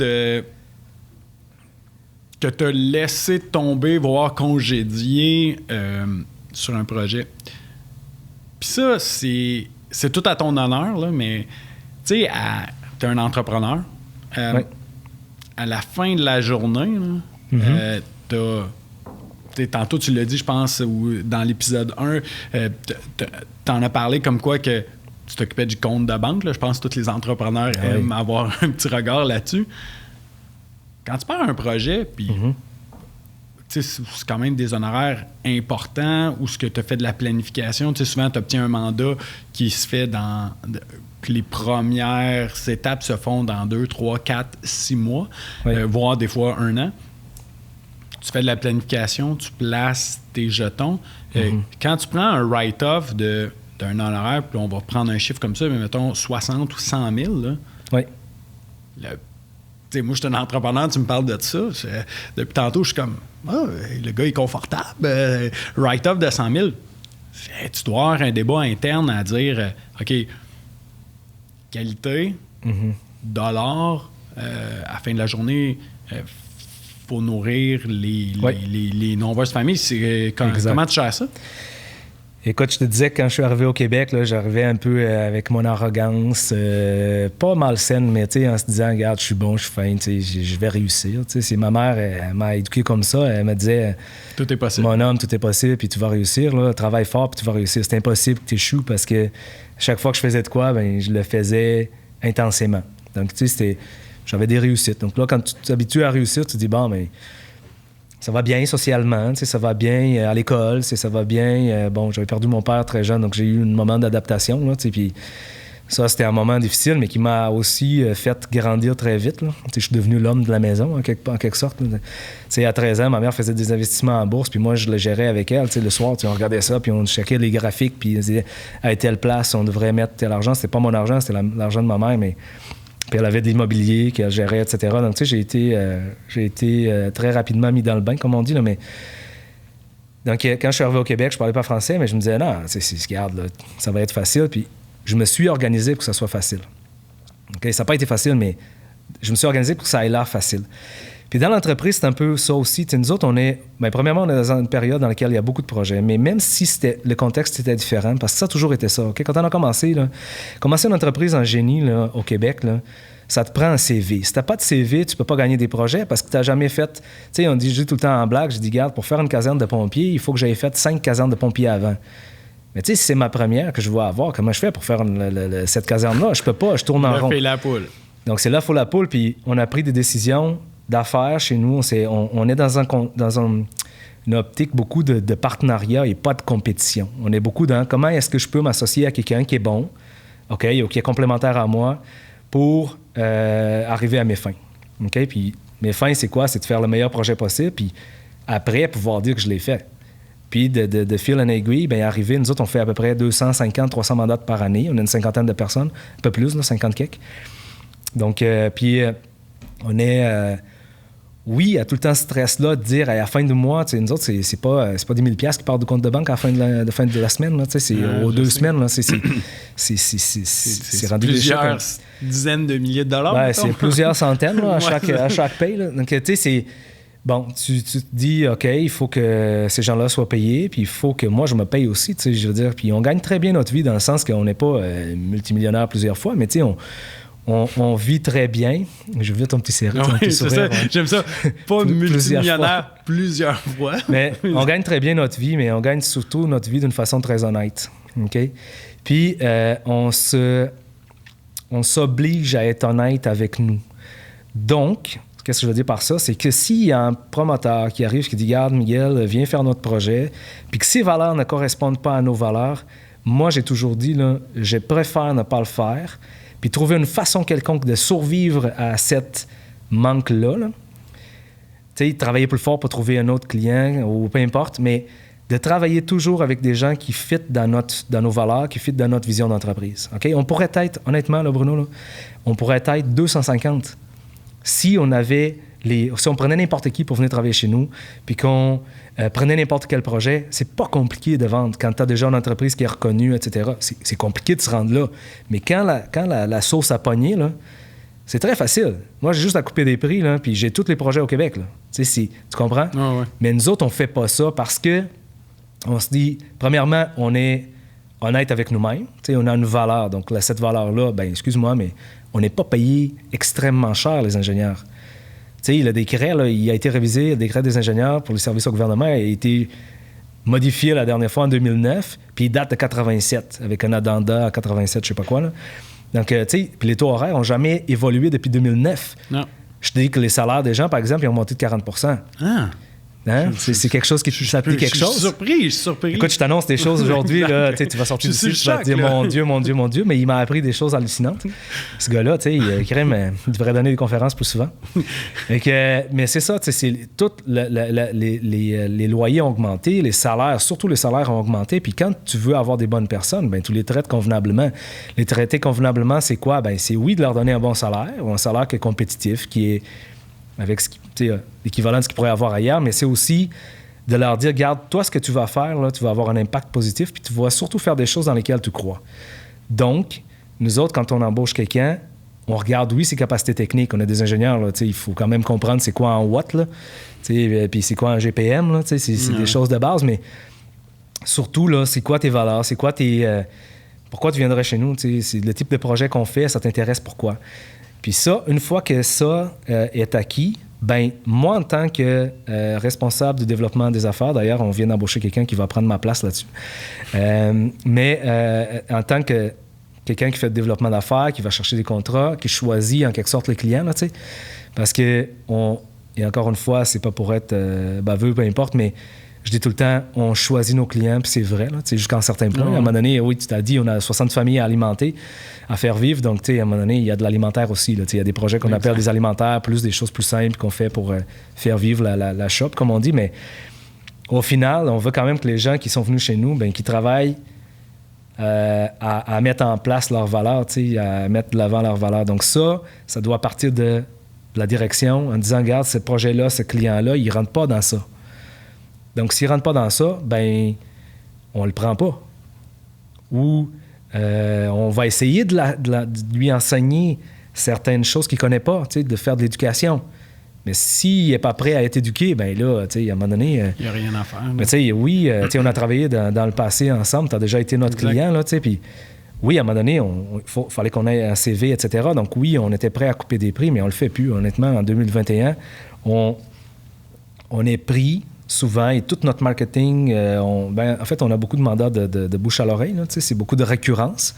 que tu as laissé tomber, voire congédier sur un projet. Puis ça, c'est tout à ton honneur, là, mais tu sais, tu es un entrepreneur. Oui. À la fin de la journée, tantôt tu l'as dit, je pense, dans l'épisode 1, t'en as parlé comme quoi que tu t'occupais du compte de banque. Là. Je pense que tous les entrepreneurs aiment avoir un petit regard là-dessus. Quand tu pars un projet, puis c'est quand même des honoraires importants ou ce que tu as fait de la planification. Souvent, tu obtiens un mandat qui se fait que les premières étapes se font dans 2, 3, 4, 6 mois, voire des fois 1 an. Tu fais de la planification, tu places tes jetons. Quand tu prends un write-off d'un honoraire, puis on va prendre un chiffre comme ça, mais mettons 60 ou 100 000, là, moi, je suis un entrepreneur, tu me parles de ça. Depuis tantôt, je suis comme, le gars est confortable. Write-off de 100 000. Tu dois avoir un débat interne à dire, OK, qualité, dollars, à la fin de la journée, faut nourrir les nombreuses familles. Comment tu gères ça? Écoute, je te disais que quand je suis arrivé au Québec, là, j'arrivais un peu avec mon arrogance, pas malsaine, mais en se disant, regarde, je suis bon, je suis fin, je vais réussir. C'est ma mère, elle m'a éduqué comme ça. Elle me disait, tout est possible. Mon homme, tout est possible, puis tu vas réussir. Là. Travaille fort, puis tu vas réussir. C'est impossible que tu échoues parce que chaque fois que je faisais de quoi, je le faisais intensément. Donc, j'avais des réussites. Donc là, quand tu t'habitues à réussir, tu te dis, bon, mais ça va bien socialement, ça va bien à l'école, ça va bien. Bon, j'avais perdu mon père très jeune, donc j'ai eu un moment d'adaptation, là, puis ça, c'était un moment difficile, mais qui m'a aussi fait grandir très vite. Là. Je suis devenu l'homme de la maison, en quelque sorte. À 13 ans, ma mère faisait des investissements en bourse, puis moi, je le gérais avec elle. Le soir, on regardait ça, puis on checkait les graphiques, puis on disait à telle place, on devrait mettre tel argent. C'était pas mon argent, c'était l'argent de ma mère, mais... Puis elle avait de l'immobilier qu'elle gérait, etc. Donc, j'ai été très rapidement mis dans le bain, comme on dit. Là, mais... Donc, quand je suis arrivé au Québec, je parlais pas français, mais je me disais, non, regarde, là, ça va être facile. Puis je me suis organisé pour que ça soit facile. Okay? Ça n'a pas été facile, mais je me suis organisé pour que ça ait l'air facile. Puis dans l'entreprise, c'est un peu ça aussi. Nous autres, premièrement, on est dans une période dans laquelle il y a beaucoup de projets. Mais même si le contexte était différent, parce que ça a toujours été ça. Okay? Quand on a commencé une entreprise en génie là, au Québec, là, ça te prend un CV. Si tu n'as pas de CV, tu ne peux pas gagner des projets parce que tu n'as jamais fait... Tu sais, je dis tout le temps en blague, je dis, regarde, pour faire une caserne de pompiers, il faut que j'aie fait 5 casernes de pompiers avant. Mais tu sais, si c'est ma première que je vais avoir, comment je fais pour faire cette caserne-là? Je peux pas, je tourne en rond. L'œuf et la poule. Donc, c'est l'œuf ou la poule, puis on a pris des décisions d'affaires chez nous. On est dans une optique beaucoup de partenariat et pas de compétition. On est beaucoup dans comment est-ce que je peux m'associer à quelqu'un qui est bon, OK, ou qui est complémentaire à moi pour arriver à mes fins. OK? Puis mes fins, c'est quoi? C'est de faire le meilleur projet possible, puis après, pouvoir dire que je l'ai fait. Puis de fil en aiguille, bien, arriver, nous autres, on fait à peu près 250, 300 mandats par année. On a une cinquantaine de personnes, un peu plus, là, 50 quelques. Donc, on est... oui, à tout le temps ce stress-là de dire à la fin du mois, nous autres, c'est pas 10 000 $ qui partent du compte de banque à la fin de la semaine. Là, c'est aux 2 semaines. Là, c'est rendu plusieurs dizaines de milliers de dollars. Ouais, c'est plusieurs centaines là, à chaque paye. Là. Donc, tu sais, c'est... Bon, tu te dis, OK, il faut que ces gens-là soient payés, puis il faut que moi, je me paye aussi, tu sais, je veux dire. Puis on gagne très bien notre vie dans le sens qu'on n'est pas multimillionnaire plusieurs fois, mais tu sais, on vit très bien. Je veux ton petit sourire. Ça. J'aime ça. Pas multimillionnaire plusieurs fois. Mais on gagne très bien notre vie, mais on gagne surtout notre vie d'une façon très honnête. OK? Puis on s'oblige à être honnête avec nous. Donc, qu'est-ce que je veux dire par ça? C'est que s'il y a un promoteur qui arrive qui dit « Regarde, Miguel, viens faire notre projet », puis que ces valeurs ne correspondent pas à nos valeurs, moi, j'ai toujours dit, là, je préfère ne pas le faire, puis trouver une façon quelconque de survivre à cette manque-là. Là. Tu sais, travailler plus fort pour trouver un autre client ou peu importe, mais de travailler toujours avec des gens qui fit dans nos valeurs, qui fit dans notre vision d'entreprise. Okay? On pourrait être, honnêtement, là, Bruno, là, on pourrait être 250 si on prenait n'importe qui pour venir travailler chez nous, puis qu'on prenait n'importe quel projet, c'est pas compliqué de vendre quand tu as déjà une entreprise qui est reconnue, etc. C'est compliqué de se rendre là. Mais quand la sauce a pogné, là, c'est très facile. Moi, j'ai juste à couper des prix, là, puis j'ai tous les projets au Québec. Là. Tu comprends? Oh, ouais. Mais nous autres, on fait pas ça parce que on se dit, premièrement, on est honnête avec nous-mêmes. Tu sais, on a une valeur. Donc, cette valeur-là, ben excuse-moi, mais on n'est pas payé extrêmement cher, les ingénieurs. Tu sais, le décret, là, il a été révisé, le décret des ingénieurs pour les services au gouvernement a été modifié la dernière fois en 2009, puis il date de 87, avec un addenda à 87, je sais pas quoi. Là. Donc, tu sais, puis les taux horaires n'ont jamais évolué depuis 2009. Non. Je te dis que les salaires des gens, par exemple, ils ont monté de 40 %. Ah! Hein? C'est quelque chose qui t'applique quelque chose. Je suis surpris. Écoute, je t'annonce des choses aujourd'hui, là, tu vas sortir d'ici, tu vas te dire mon Dieu, mais il m'a appris des choses hallucinantes. Ce gars-là, tu sais, il devrait donner des conférences plus souvent. Mais c'est ça, tu sais, les loyers ont augmenté, les salaires, surtout les salaires ont augmenté, puis quand tu veux avoir des bonnes personnes, ben tu les traites convenablement. Les traiter convenablement, c'est quoi? Ben c'est oui de leur donner un bon salaire, ou un salaire qui est compétitif, qui est avec l'équivalent de ce qu'ils pourraient avoir ailleurs, mais c'est aussi de leur dire, regarde, toi, ce que tu vas faire, là, tu vas avoir un impact positif, puis tu vas surtout faire des choses dans lesquelles tu crois. Donc, nous autres, quand on embauche quelqu'un, on regarde, oui, ses capacités techniques. On a des ingénieurs, là, il faut quand même comprendre c'est quoi en watt, là, puis c'est quoi en GPM, là, c'est des choses de base, mais surtout, là, c'est quoi tes valeurs, c'est quoi pourquoi tu viendrais chez nous, c'est le type de projet qu'on fait, ça t'intéresse, pourquoi? Puis ça, une fois que ça est acquis, ben moi, en tant que responsable du développement des affaires, d'ailleurs, on vient d'embaucher quelqu'un qui va prendre ma place là-dessus, mais en tant que quelqu'un qui fait le développement d'affaires, qui va chercher des contrats, qui choisit en quelque sorte le client, là, parce que et encore une fois, c'est pas pour être baveux, peu importe, mais je dis tout le temps, on choisit nos clients, puis c'est vrai, jusqu'à un certain point. À un moment donné, oui, tu t'as dit, on a 60 familles à alimenter, à faire vivre, donc à un moment donné, il y a de l'alimentaire aussi. Il y a des projets qu'on appelle des alimentaires, plus des choses plus simples qu'on fait pour faire vivre la shop, comme on dit, mais au final, on veut quand même que les gens qui sont venus chez nous, qui travaillent à mettre en place leurs valeurs, à mettre de l'avant leurs valeurs. Donc ça doit partir de la direction en disant, regarde, ce projet-là, ce client-là, il ne rentre pas dans ça. Donc, s'il ne rentre pas dans ça, on ne le prend pas. Ou on va essayer de lui enseigner certaines choses qu'il ne connaît pas, de faire de l'éducation. Mais s'il n'est pas prêt à être éduqué, là, à un moment donné... il n'y a rien à faire. Mais oui, on a travaillé dans le passé ensemble. Tu as déjà été notre client, là, puis oui, à un moment donné, il fallait qu'on ait un CV, etc. Donc oui, on était prêt à couper des prix, mais on ne le fait plus. Honnêtement, en 2021, on est pris... souvent, et tout notre marketing, en fait, on a beaucoup de mandats de bouche à l'oreille, là, c'est beaucoup de récurrence,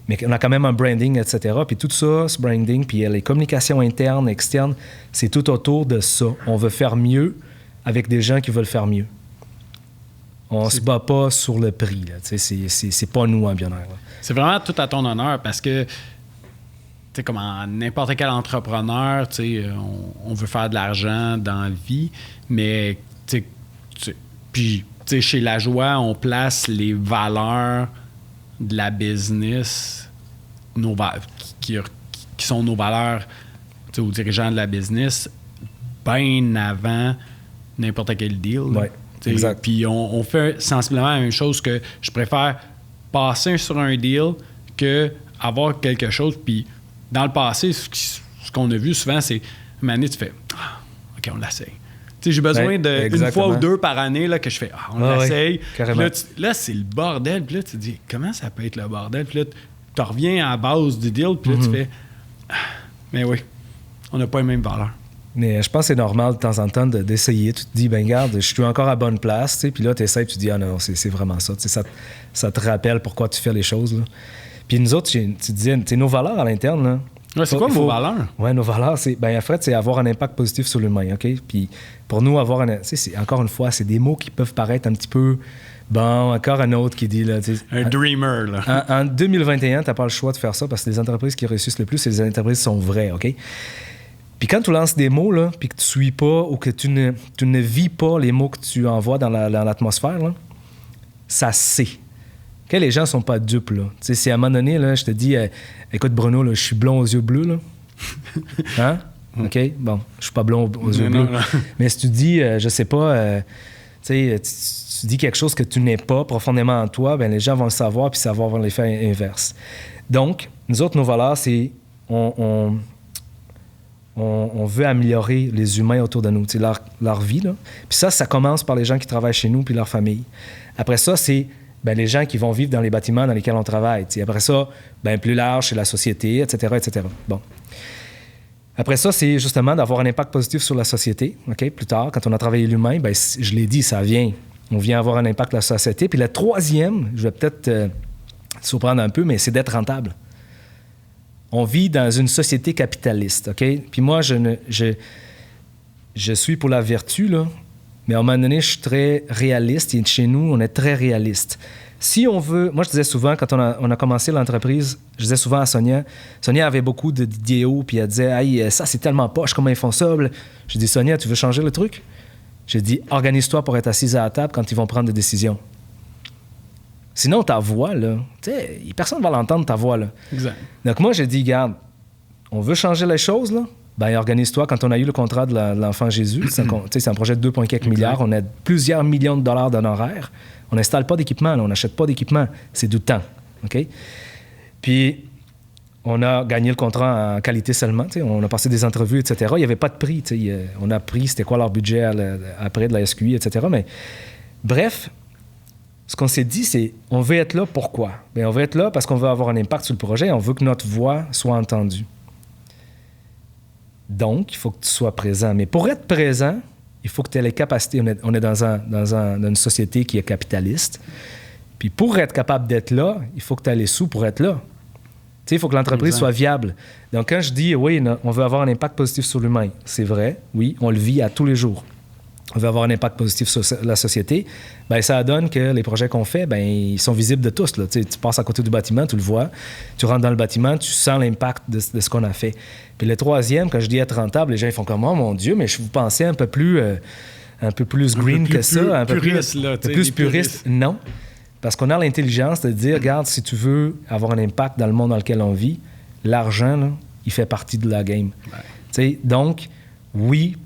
mais on a quand même un branding, etc. Puis tout ça, ce branding, puis les communications internes, externes, c'est tout autour de ça. On veut faire mieux avec des gens qui veulent faire mieux. On se bat pas sur le prix, là, c'est pas nous en Bionnaire. C'est vraiment tout à ton honneur, parce que comme n'importe quel entrepreneur, on veut faire de l'argent dans la vie, mais puis, chez La Joie, on place les valeurs de la business, qui sont nos valeurs aux dirigeants de la business, bien avant n'importe quel deal. Oui, exact. Puis, on fait sensiblement la même chose, que je préfère passer sur un deal que avoir quelque chose. Puis, dans le passé, ce qu'on a vu souvent, c'est, une année, tu fais « OK, on l'essaye ». J'ai besoin d'une fois ou deux par année là, que je fais on l'essaye. Là, c'est le bordel. Puis là, tu te dis comment ça peut être le bordel? Puis là, tu reviens à la base du deal. Puis là, tu fais mais oui, on n'a pas les mêmes valeurs. Mais je pense que c'est normal de temps en temps d'essayer. Tu te dis, regarde, je suis encore à bonne place. Puis là, tu essaies, tu te dis, non, c'est vraiment ça. Ça te rappelle pourquoi tu fais les choses. Là. Puis nous autres, tu disais, nos valeurs à l'interne, là. Ouais, c'est quoi vos valeurs? Oui, nos valeurs, en fait, c'est avoir un impact positif sur l'humain, OK? Puis pour nous, encore une fois, c'est des mots qui peuvent paraître un petit peu... Bon, encore un autre qui dit... Là, un dreamer, là. En 2021, tu n'as pas le choix de faire ça parce que les entreprises qui réussissent le plus, c'est les entreprises qui sont vraies, OK? Puis quand tu lances des mots, là, puis que tu ne suis pas ou que tu ne vis pas les mots que tu envoies dans l'atmosphère, là, ça c'est. Okay, les gens ne sont pas dupes, là. Si à un moment donné, là, je te dis, écoute, Bruno, là, je suis blond aux yeux bleus, là. Hein? OK? Bon, je suis pas blond aux yeux bleus. Non. Mais si tu dis, je sais pas, tu dis quelque chose que tu n'es pas profondément en toi, bien, les gens vont le savoir, puis ça va avoir l'effet inverse. Donc, nous autres, nos valeurs, c'est on veut améliorer les humains autour de nous, leur vie, là. Puis ça commence par les gens qui travaillent chez nous, puis leur famille. Après ça, c'est les gens qui vont vivre dans les bâtiments dans lesquels on travaille. T'sais. Après ça, plus large, c'est la société, etc., etc. Bon. Après ça, c'est justement d'avoir un impact positif sur la société. Okay? Plus tard, quand on a travaillé l'humain, je l'ai dit, on vient avoir un impact sur la société. Puis la troisième, je vais peut-être te surprendre un peu, mais c'est d'être rentable. On vit dans une société capitaliste, OK? Puis moi, je suis pour la vertu, là. Mais à un moment donné, je suis très réaliste. Et chez nous, on est très réaliste. Si on veut... Moi, je disais souvent, quand on a commencé l'entreprise, je disais souvent à Sonia avait beaucoup d'idéaux, puis elle disait « Hey, ça, c'est tellement poche, comment ils font ça? » J'ai dit « Sonia, tu veux changer le truc? » J'ai dit « Organise-toi pour être assise à la table quand ils vont prendre des décisions. » Sinon, ta voix, là, tu sais, personne ne va l'entendre, ta voix, là. Exact. Donc moi, j'ai dit « Regarde, on veut changer les choses, là. Organise-toi. » Quand on a eu le contrat de l'enfant Jésus, c'est un projet de 2,4 milliards. On a plusieurs millions de dollars d'honoraires. On n'installe pas d'équipement, là, on n'achète pas d'équipement. C'est du temps. OK? Puis, on a gagné le contrat en qualité seulement. On a passé des entrevues, etc. Il n'y avait pas de prix. On a pris c'était quoi leur budget après de la SQI, etc. Mais bref, ce qu'on s'est dit, c'est on veut être là. Pourquoi? Bien, on veut être là parce qu'on veut avoir un impact sur le projet. On veut que notre voix soit entendue. Donc, il faut que tu sois présent. Mais pour être présent, il faut que tu aies les capacités. On est dans une société qui est capitaliste. Puis pour être capable d'être là, il faut que tu aies les sous pour être là. Il faut que l'entreprise soit viable. Donc, quand je dis, oui, on veut avoir un impact positif sur l'humain, c'est vrai, oui, on le vit à tous les jours. On veut avoir un impact positif sur la société. Bien, ça donne que les projets qu'on fait, bien, ils sont visibles de tous. Là. Tu passes à côté du bâtiment, tu le vois. Tu rentres dans le bâtiment, tu sens l'impact de ce qu'on a fait. Puis le troisième, quand je dis être rentable, les gens ils font comme « Oh mon Dieu, mais je vous pensais un peu plus green que ça. » Un peu plus puriste. Non. Parce qu'on a l'intelligence de dire, regarde, si tu veux avoir un impact dans le monde dans lequel on vit, l'argent, là, il fait partie de la game. Ouais. Donc, oui,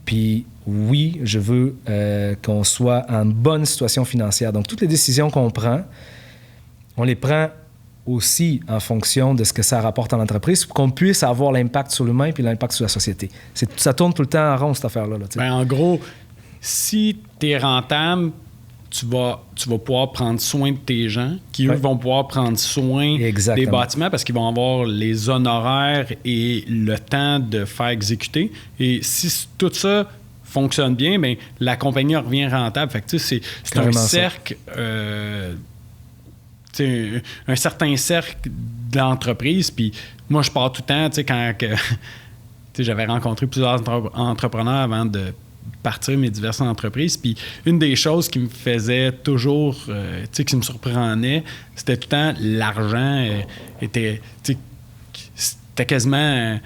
je veux qu'on soit en bonne situation financière. Donc, toutes les décisions qu'on prend, on les prend aussi en fonction de ce que ça rapporte à l'entreprise pour qu'on puisse avoir l'impact sur l'humain puis l'impact sur la société. Ça tourne tout le temps en rond, cette affaire-là. Là, en gros, si tu es rentable, tu vas pouvoir prendre soin de tes gens, qui, eux, vont pouvoir prendre soin des bâtiments parce qu'ils vont avoir les honoraires et le temps de faire exécuter. Et si tout ça fonctionne bien, bien, la compagnie revient rentable. Fait que, c'est un cercle, un certain cercle d'entreprise. Puis moi, je pars tout le temps, quand j'avais rencontré plusieurs entrepreneurs avant de partir mes diverses entreprises. Puis une des choses qui me faisait toujours, qui me surprenait, c'était tout le temps l'argent était quasiment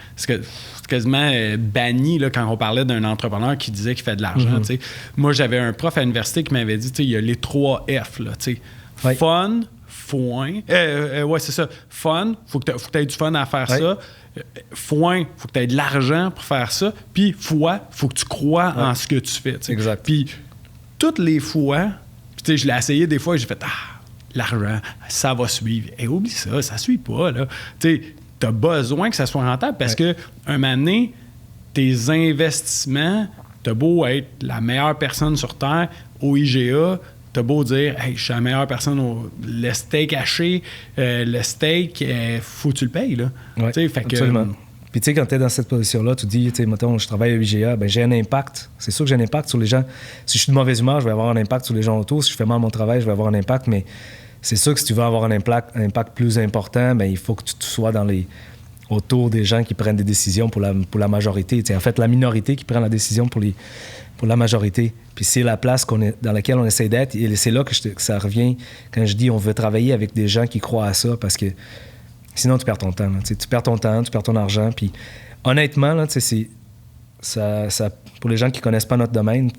banni là, quand on parlait d'un entrepreneur qui disait qu'il fait de l'argent. Mm-hmm. Moi, j'avais un prof à l'université qui m'avait dit, il y a les 3 F. Là, fun, foin. C'est ça. Fun, faut que tu aies du fun à faire ça. Foin, faut que tu aies de l'argent pour faire ça. Puis foi, faut que tu crois en ce que tu fais. T'sais. Exact. Puis toutes les fois, je l'ai essayé des fois et j'ai fait l'argent, ça va suivre. Oublie ça, ça suit pas. Tu as besoin que ça soit rentable parce que un moment donné, tes investissements, t'as beau être la meilleure personne sur Terre au IGA, t'as beau dire « Hey, je suis la meilleure personne le steak haché, le steak, faut que tu le payes. » là. Ouais, absolument. Puis tu sais, quand tu es dans cette position-là, tu dis, tu sais, mettons, je travaille à IGA, ben j'ai un impact. C'est sûr que j'ai un impact sur les gens. Si je suis de mauvaise humeur, je vais avoir un impact sur les gens autour. Si je fais mal mon travail, je vais avoir un impact. Mais c'est sûr que si tu veux avoir un impact plus important, ben il faut que tu sois autour des gens qui prennent des décisions pour la majorité. En fait, la minorité qui prend la décision pour la majorité. Puis c'est la place dans laquelle on essaie d'être. Et c'est là que ça revient quand je dis on veut travailler avec des gens qui croient à ça parce que sinon tu perds ton temps. Tu perds ton temps, tu perds ton argent. Puis honnêtement, là, ça, pour les gens qui ne connaissent pas notre domaine,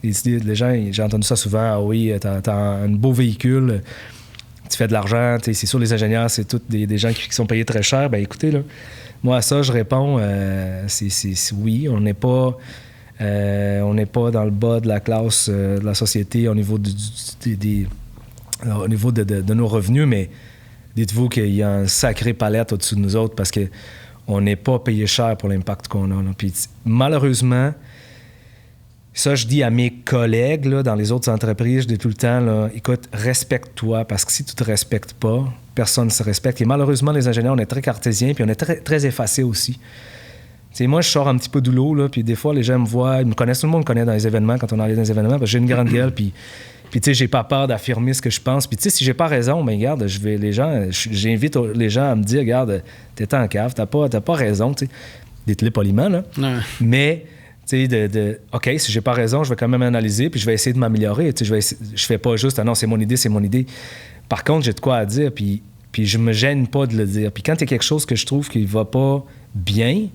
les gens, j'ai entendu ça souvent, ah oui, t'as un beau véhicule, tu fais de l'argent, c'est sûr les ingénieurs, c'est tous des gens qui sont payés très cher. Ben écoutez, là, moi à ça, je réponds, c'est oui, on n'est pas dans le bas de la classe de la société au niveau au niveau de nos revenus, mais dites-vous qu'il y a un sacré palette au-dessus de nous autres parce qu'on n'est pas payé cher pour l'impact qu'on a. Là. Puis, malheureusement, ça, je dis à mes collègues là, dans les autres entreprises, je dis tout le temps, là, écoute, respecte-toi parce que si tu ne te respectes pas, personne ne se respecte. Et malheureusement, les ingénieurs, on est très cartésiens puis on est très, très effacés aussi. T'sais, moi, je sors un petit peu du lot, là, puis des fois, les gens me voient, ils me connaissent, tout le monde me connaît dans les événements, quand on arrive dans les événements, parce que j'ai une grande gueule, puis tu sais, j'ai pas peur d'affirmer ce que je pense. Puis tu sais, si j'ai pas raison, ben regarde, j'invite les gens à me dire, regarde, t'es en cave, t'as pas raison, tu sais, dites-le poliment, là. Ouais. Mais, tu sais, OK, si j'ai pas raison, je vais quand même analyser, puis je vais essayer de m'améliorer. Tu sais, je fais pas juste, non, c'est mon idée. Par contre, j'ai de quoi à dire, puis je me gêne pas de le dire. Puis quand il y a quelque chose que je trouve qui va pas bien,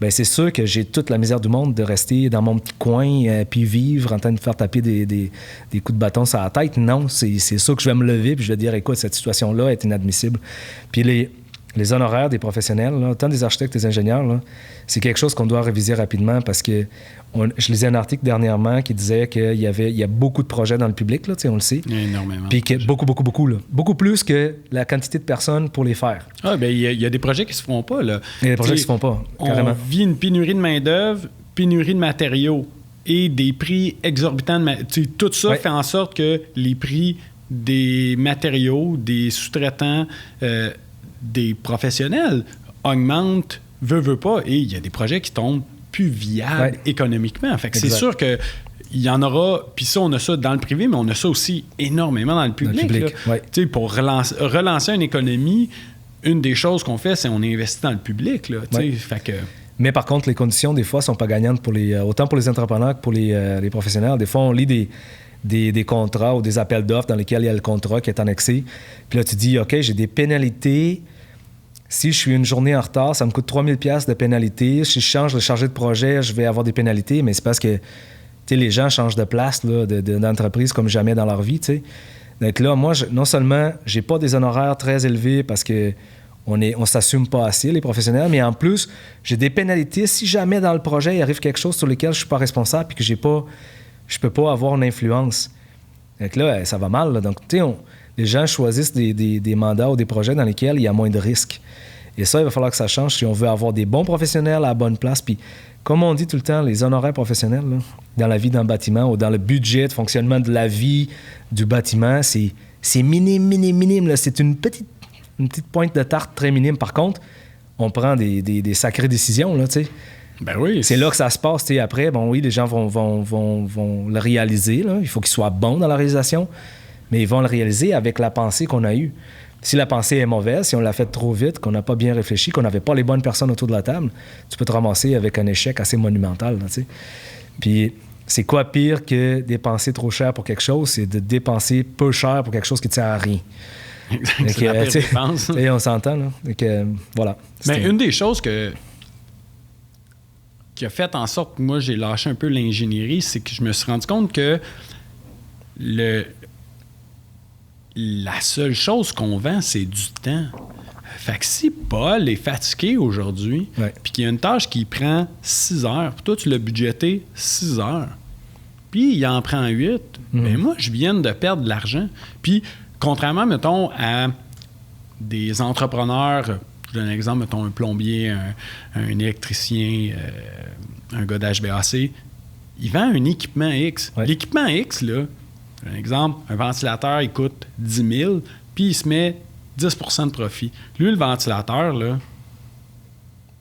ben c'est sûr que j'ai toute la misère du monde de rester dans mon petit coin puis vivre en train de faire taper des coups de bâton sur la tête. Non, c'est sûr que je vais me lever puis je vais dire, écoute, cette situation-là est inadmissible. Puis les honoraires des professionnels, là, autant des architectes que des ingénieurs, là, c'est quelque chose qu'on doit réviser rapidement parce que je lisais un article dernièrement qui disait qu'il y a beaucoup de projets dans le public, là, on le sait. Énormément. Puis beaucoup, là. Beaucoup plus que la quantité de personnes pour les faire. Ah, bien, il y a des projets qui se font pas, là. Il y a des projets qui se font pas, carrément. On vit une pénurie de main-d'œuvre, pénurie de matériaux et des prix exorbitants de tout ça fait en sorte que les prix des matériaux, des sous-traitants, des professionnels augmentent, veut pas, et il y a des projets qui tombent plus viables économiquement. Fait que c'est sûr que il y en aura, puis ça, on a ça dans le privé, mais on a ça aussi énormément dans le public. Pour relancer une économie, une des choses qu'on fait, c'est qu'on investit dans le public. Là, fait que... Mais par contre, les conditions, des fois, ne sont pas gagnantes autant pour les entrepreneurs que pour les professionnels. Des fois, on lit des contrats ou des appels d'offres dans lesquels il y a le contrat qui est annexé. Puis là, tu dis, OK, j'ai des pénalités. Si je suis une journée en retard, ça me coûte 3 000 $ de pénalité. Si je change de chargé de projet, je vais avoir des pénalités. Mais c'est parce que les gens changent de place là, d'entreprise comme jamais dans leur vie. T'sais. Donc là, moi, non seulement, j'ai pas des honoraires très élevés parce que on s'assume pas assez, les professionnels, mais en plus, j'ai des pénalités si jamais dans le projet, il arrive quelque chose sur lequel je suis pas responsable et que je peux pas avoir une influence. Donc là, ça va mal. Là. Donc, les gens choisissent des mandats ou des projets dans lesquels il y a moins de risques. Et ça, il va falloir que ça change si on veut avoir des bons professionnels à la bonne place. Puis, comme on dit tout le temps, les honoraires professionnels, là, dans la vie d'un bâtiment ou dans le budget de fonctionnement de la vie du bâtiment, c'est minime. Là. C'est une petite pointe de tarte très minime. Par contre, on prend des sacrées décisions, là, tu sais. Ben oui. C'est là que ça se passe, tu sais. Après, bon, oui, les gens vont le réaliser, là. Il faut qu'ils soient bons dans la réalisation, mais ils vont le réaliser avec la pensée qu'on a eue. Si la pensée est mauvaise, si on l'a fait trop vite, qu'on n'a pas bien réfléchi, qu'on n'avait pas les bonnes personnes autour de la table, tu peux te ramasser avec un échec assez monumental, là, tu sais. Puis, c'est quoi pire que dépenser trop cher pour quelque chose? C'est de dépenser peu cher pour quelque chose qui ne sert à rien. C'est la pire dépense. On s'entend, là. Donc, voilà. Mais une des choses qui a fait en sorte que moi, j'ai lâché un peu l'ingénierie, c'est que je me suis rendu compte que la seule chose qu'on vend, c'est du temps. Fait que si Paul est fatigué aujourd'hui, puis qu'il y a une tâche qui prend 6 heures, puis toi, tu l'as budgété 6 heures, puis il en prend 8, bien moi, je viens de perdre de l'argent. Puis, contrairement, mettons, à des entrepreneurs, je donne un exemple, mettons, un plombier, un électricien, un gars d'HVAC, il vend un équipement X. Ouais. L'équipement X, là, un exemple, un ventilateur, il coûte 10 000, puis il se met 10 % de profit. Lui, le ventilateur, là,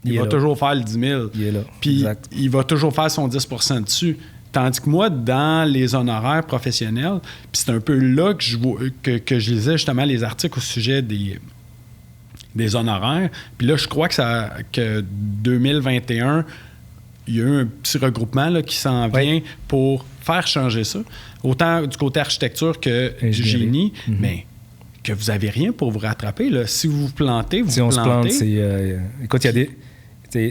il va toujours faire le 10 000. Il est là. Puis il va toujours faire son 10 % dessus. Tandis que moi, dans les honoraires professionnels, puis c'est un peu là que je lisais justement les articles au sujet des honoraires. Puis là, je crois que 2021, il y a eu un petit regroupement là, qui s'en vient pour faire changer ça. Autant du côté architecture que du génie, mais que vous n'avez rien pour vous rattraper. Là. Si vous vous plantez, si on se plante, écoute, il y a des...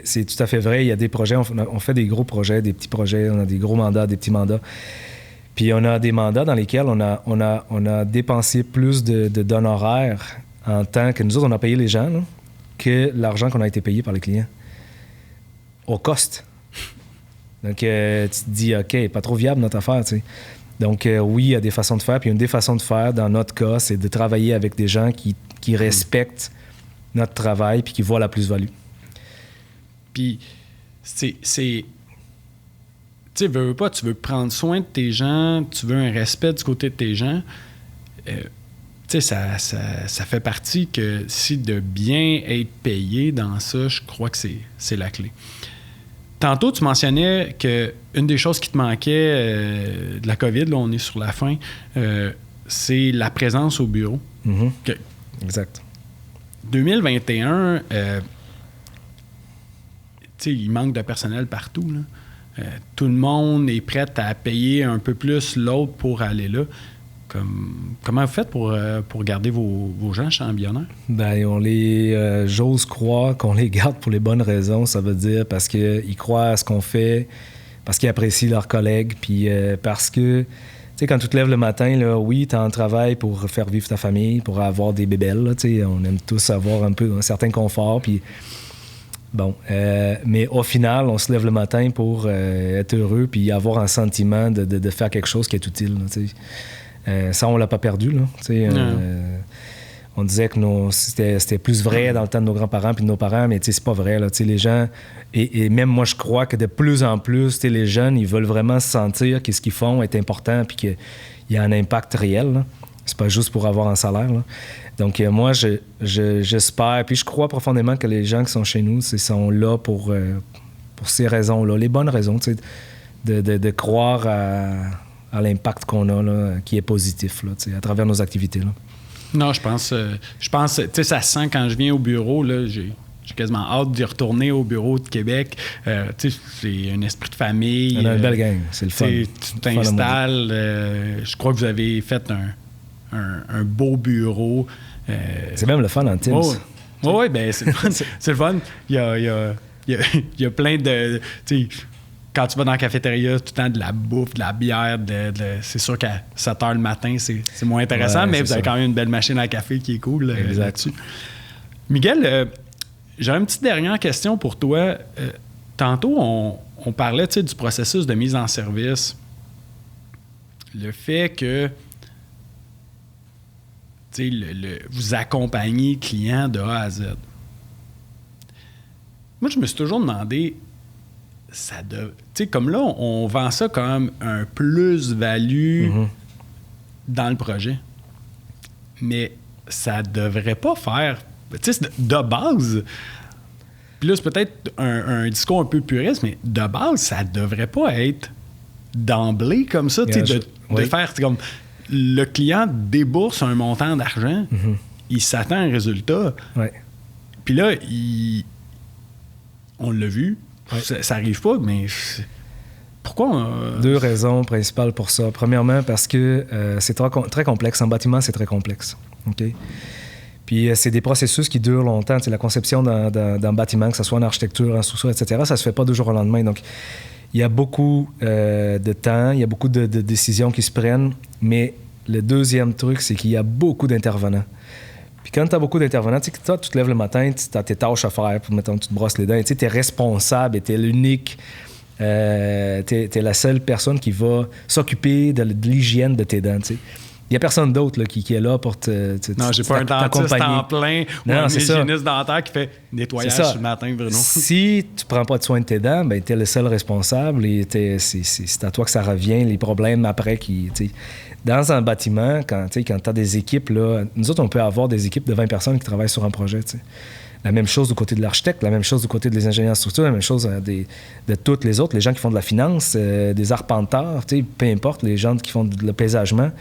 C'est tout à fait vrai. Il y a des projets, on fait des gros projets, des petits projets, on a des gros mandats, des petits mandats. Puis on a des mandats dans lesquels on a dépensé plus d'honoraires en tant que nous autres, on a payé les gens là, que l'argent qu'on a été payé par les clients. Au cost. Donc, tu te dis, OK, pas trop viable notre affaire, tu sais. Donc, oui, il y a des façons de faire. Puis une des façons de faire, dans notre cas, c'est de travailler avec des gens qui respectent notre travail puis qui voient la plus-value. Puis, tu sais, veux pas, tu veux prendre soin de tes gens, tu veux un respect du côté de tes gens. Tu sais, ça fait partie que si de bien être payé dans ça, je crois que c'est la clé. Tantôt, tu mentionnais qu'une des choses qui te manquait de la COVID, là, on est sur la fin, c'est la présence au bureau. Mm-hmm. Exact. 2021... il manque de personnel partout. Là. Tout le monde est prêt à payer un peu plus l'autre pour aller là. Comment vous faites pour garder vos gens chez Embryonnaire? Bien, j'ose croire qu'on les garde pour les bonnes raisons. Ça veut dire parce qu'ils croient à ce qu'on fait, parce qu'ils apprécient leurs collègues, puis parce que, tu sais, quand tu te lèves le matin, là, oui, tu as un travail pour faire vivre ta famille, pour avoir des bébelles. Là, on aime tous avoir un peu un certain confort, puis... Bon, mais au final, on se lève le matin pour être heureux puis avoir un sentiment de faire quelque chose qui est utile. Là, ça, on l'a pas perdu. Là, on disait que c'était plus vrai dans le temps de nos grands-parents puis de nos parents, mais c'est pas vrai. Là, les gens, et même moi, je crois que de plus en plus, les jeunes, ils veulent vraiment se sentir que ce qu'ils font est important puis qu'il y a un impact réel. Là. C'est pas juste pour avoir un salaire. Là. Donc, moi, j'espère, puis je crois profondément que les gens qui sont chez nous, ils sont là pour ces raisons-là, les bonnes raisons, de croire à l'impact qu'on a, là, qui est positif, là, à travers nos activités. Là. Non, je pense, tu sais, ça se sent quand je viens au bureau, là, j'ai quasiment hâte d'y retourner au bureau de Québec. Tu sais, c'est un esprit de famille. On a une belle gang, c'est le fun. Tu t'installes, je crois que vous avez fait un beau bureau. C'est même le fun en Teams. Oui, ben c'est le fun. C'est le fun. Il y a plein de... Tu sais, quand tu vas dans la cafétéria, tout le temps de la bouffe, de la bière, c'est sûr qu'à 7 h le matin, c'est moins intéressant, mais vous avez quand même une belle machine à café qui est cool là-dessus. Miguel, j'aurais une petite dernière question pour toi. Tantôt, on parlait du processus de mise en service. Le fait que vous accompagnez le client de A à Z. Moi, je me suis toujours demandé, comme là, on vend ça comme un plus-value dans le projet. Mais ça devrait pas faire... Tu sais, de base... Puis là, c'est peut-être un discours un peu puriste, mais de base, ça devrait pas être d'emblée comme ça, de faire comme... Le client débourse un montant d'argent, il s'attend à un résultat. Ouais. Puis là, on l'a vu, ça n'arrive pas, mais pourquoi? 2 raisons principales pour ça. Premièrement, parce que c'est très complexe. En bâtiment, c'est très complexe. Okay? Puis c'est des processus qui durent longtemps. La conception d'un bâtiment, que ce soit en architecture, en sous-sol, etc., ça ne se fait pas du jour au lendemain. Donc, il y a beaucoup de temps, il y a beaucoup de décisions qui se prennent, mais le deuxième truc, c'est qu'il y a beaucoup d'intervenants. Puis quand tu as beaucoup d'intervenants, tu te lèves le matin, tu as tes tâches à faire, mettons, tu te brosses les dents, tu es responsable et tu es l'unique, tu es la seule personne qui va s'occuper de l'hygiène de tes dents. T'sais. Il n'y a personne d'autre qui est là pour non, j'ai pas un dentiste en plein ou un hygiéniste dentaire qui fait nettoyage le matin, Bruno. Si tu prends pas de soin de tes dents, ben, tu es le seul responsable et c'est à toi que ça revient, les problèmes après qui... Dans un bâtiment, quand tu as des équipes, là, nous autres, on peut avoir des équipes de 20 personnes qui travaillent sur un projet. T'sais. La même chose du côté de l'architecte, la même chose du côté des ingénieurs de structure, la même chose de toutes les autres, les gens qui font de la finance, des arpenteurs, peu importe, les gens qui font de l'apaisagement.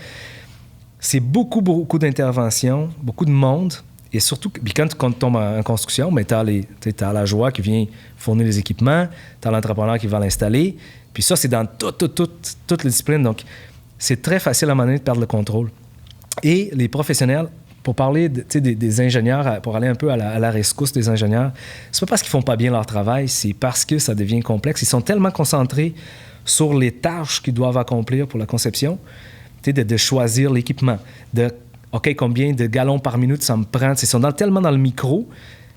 C'est beaucoup d'interventions, beaucoup de monde. Et surtout, puis quand tu tombes en construction, tu as la joie qui vient fournir les équipements, tu as l'entrepreneur qui va l'installer. Puis ça, c'est dans toutes les disciplines. Donc, c'est très facile à un moment donné de perdre le contrôle. Et les professionnels, pour parler des ingénieurs, pour aller un peu à la rescousse des ingénieurs, c'est pas parce qu'ils font pas bien leur travail, c'est parce que ça devient complexe. Ils sont tellement concentrés sur les tâches qu'ils doivent accomplir pour la conception, de choisir l'équipement, OK, combien de gallons par minute ça me prend. Ils sont tellement dans le micro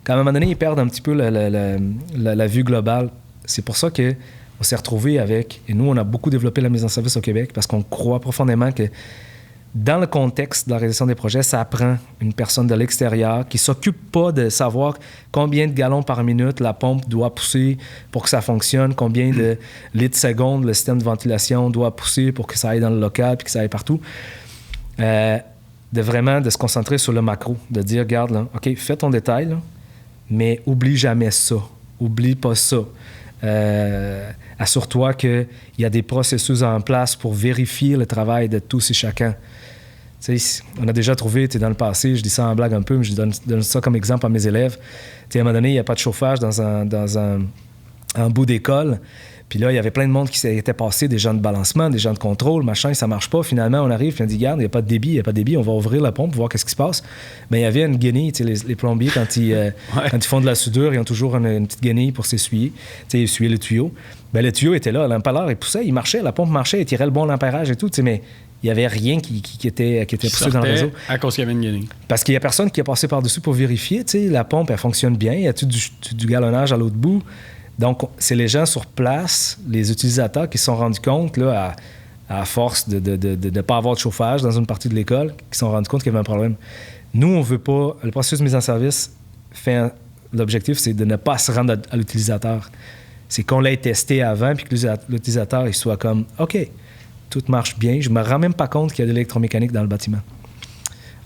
qu'à un moment donné, ils perdent un petit peu la vue globale. C'est pour ça qu'on s'est retrouvés avec... Et nous, on a beaucoup développé la mise en service au Québec parce qu'on croit profondément que dans le contexte de la réalisation des projets, ça prend une personne de l'extérieur qui ne s'occupe pas de savoir combien de gallons par minute la pompe doit pousser pour que ça fonctionne, combien de litres secondes le système de ventilation doit pousser pour que ça aille dans le local puis que ça aille partout. De se concentrer sur le macro, de dire, regarde, là, OK, fais ton détail, là, mais oublie jamais ça. Oublie pas ça. Assure-toi qu'il y a des processus en place pour vérifier le travail de tous et chacun. On a déjà trouvé, dans le passé, je dis ça en blague un peu, mais je donne ça comme exemple à mes élèves. À un moment donné, il n'y a pas de chauffage dans un bout d'école. Puis là, il y avait plein de monde qui s'était passé, des gens de balancement, des gens de contrôle, machin, ça marche pas. Finalement, on arrive, puis on dit, regarde, il n'y a pas de débit, on va ouvrir la pompe, voir qu'est-ce qui se passe. Bien, il y avait une guenille, les plombiers, quand ils font de la soudure, ils ont toujours une petite guenille pour s'essuyer, essuyer le tuyau. Bien, le tuyau était là, l'impaleur, il poussait, il marchait, la pompe marchait, il tirait le bon ampérage et tout, mais il n'y avait rien qui était poussé dans le réseau. À cause qu'il y avait une guenille. Parce qu'il n'y a personne qui a passé par-dessus pour vérifier, la pompe, elle fonctionne bien, y a-tu du galonnage à l'autre bout? Donc, c'est les gens sur place, les utilisateurs qui se sont rendus compte, là, à force de ne pas avoir de chauffage dans une partie de l'école, qui se sont rendus compte qu'il y avait un problème. Nous, on ne veut pas... Le processus de mise en service, l'objectif, c'est de ne pas se rendre à l'utilisateur. C'est qu'on l'ait testé avant, puis que l'utilisateur il soit comme « OK, tout marche bien, je ne me rends même pas compte qu'il y a de l'électromécanique dans le bâtiment. »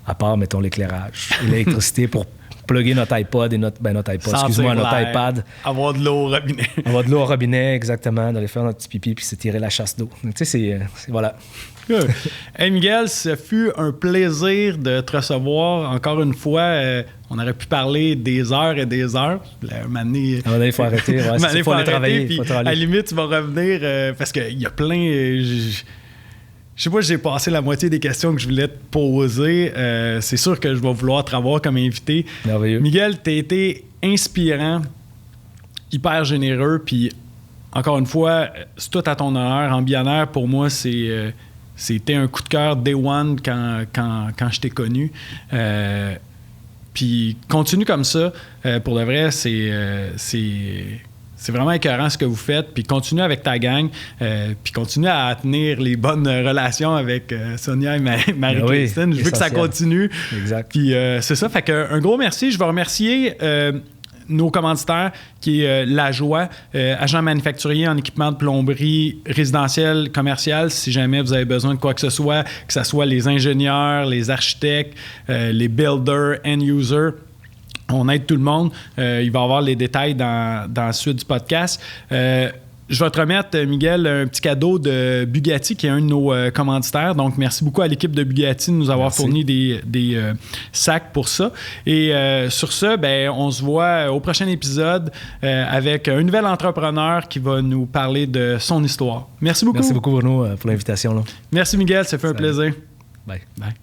À part, mettons, l'éclairage, l'électricité pour plugger notre iPod et notre iPad. Avoir de l'eau au robinet. Avoir de l'eau au robinet, exactement, d'aller faire notre petit pipi puis s'étirer la chasse d'eau. Tu sais, c'est voilà. Hey Miguel, ce fut un plaisir de te recevoir. Encore une fois, on aurait pu parler des heures et des heures. À un moment donné, il faut arrêter. Il faut aller travailler. Puis, à la limite, tu vas revenir parce qu'il y a plein... Je sais pas, j'ai passé la moitié des questions que je voulais te poser. C'est sûr que je vais vouloir te revoir comme invité. Merveilleux. Miguel, tu as été inspirant, hyper généreux, puis encore une fois, c'est tout à ton honneur. Ambillionaire, pour moi, c'était un coup de cœur day one quand je t'ai connu. Puis continue comme ça. Pour de vrai, c'est vraiment écœurant ce que vous faites. Puis continue avec ta gang. Puis continue à tenir les bonnes relations avec Sonia et Marie-Christine. Je veux que ça continue. Exact. Puis c'est ça. Fait qu'un gros merci. Je vais remercier nos commanditaires, qui est La Joie, agent manufacturier en équipement de plomberie résidentielle, commerciale. Si jamais vous avez besoin de quoi que ce soit les ingénieurs, les architectes, les builders, end-users, on aide tout le monde. Il va y avoir les détails dans la suite du podcast. Je vais te remettre, Miguel, un petit cadeau de Bugatti, qui est un de nos commanditaires. Donc, merci beaucoup à l'équipe de Bugatti de nous avoir fourni des sacs pour ça. Et sur ce, on se voit au prochain épisode avec un nouvel entrepreneur qui va nous parler de son histoire. Merci beaucoup. Merci beaucoup, Bruno, pour l'invitation. Merci, Miguel. Ça fait un plaisir. Bye. Bye.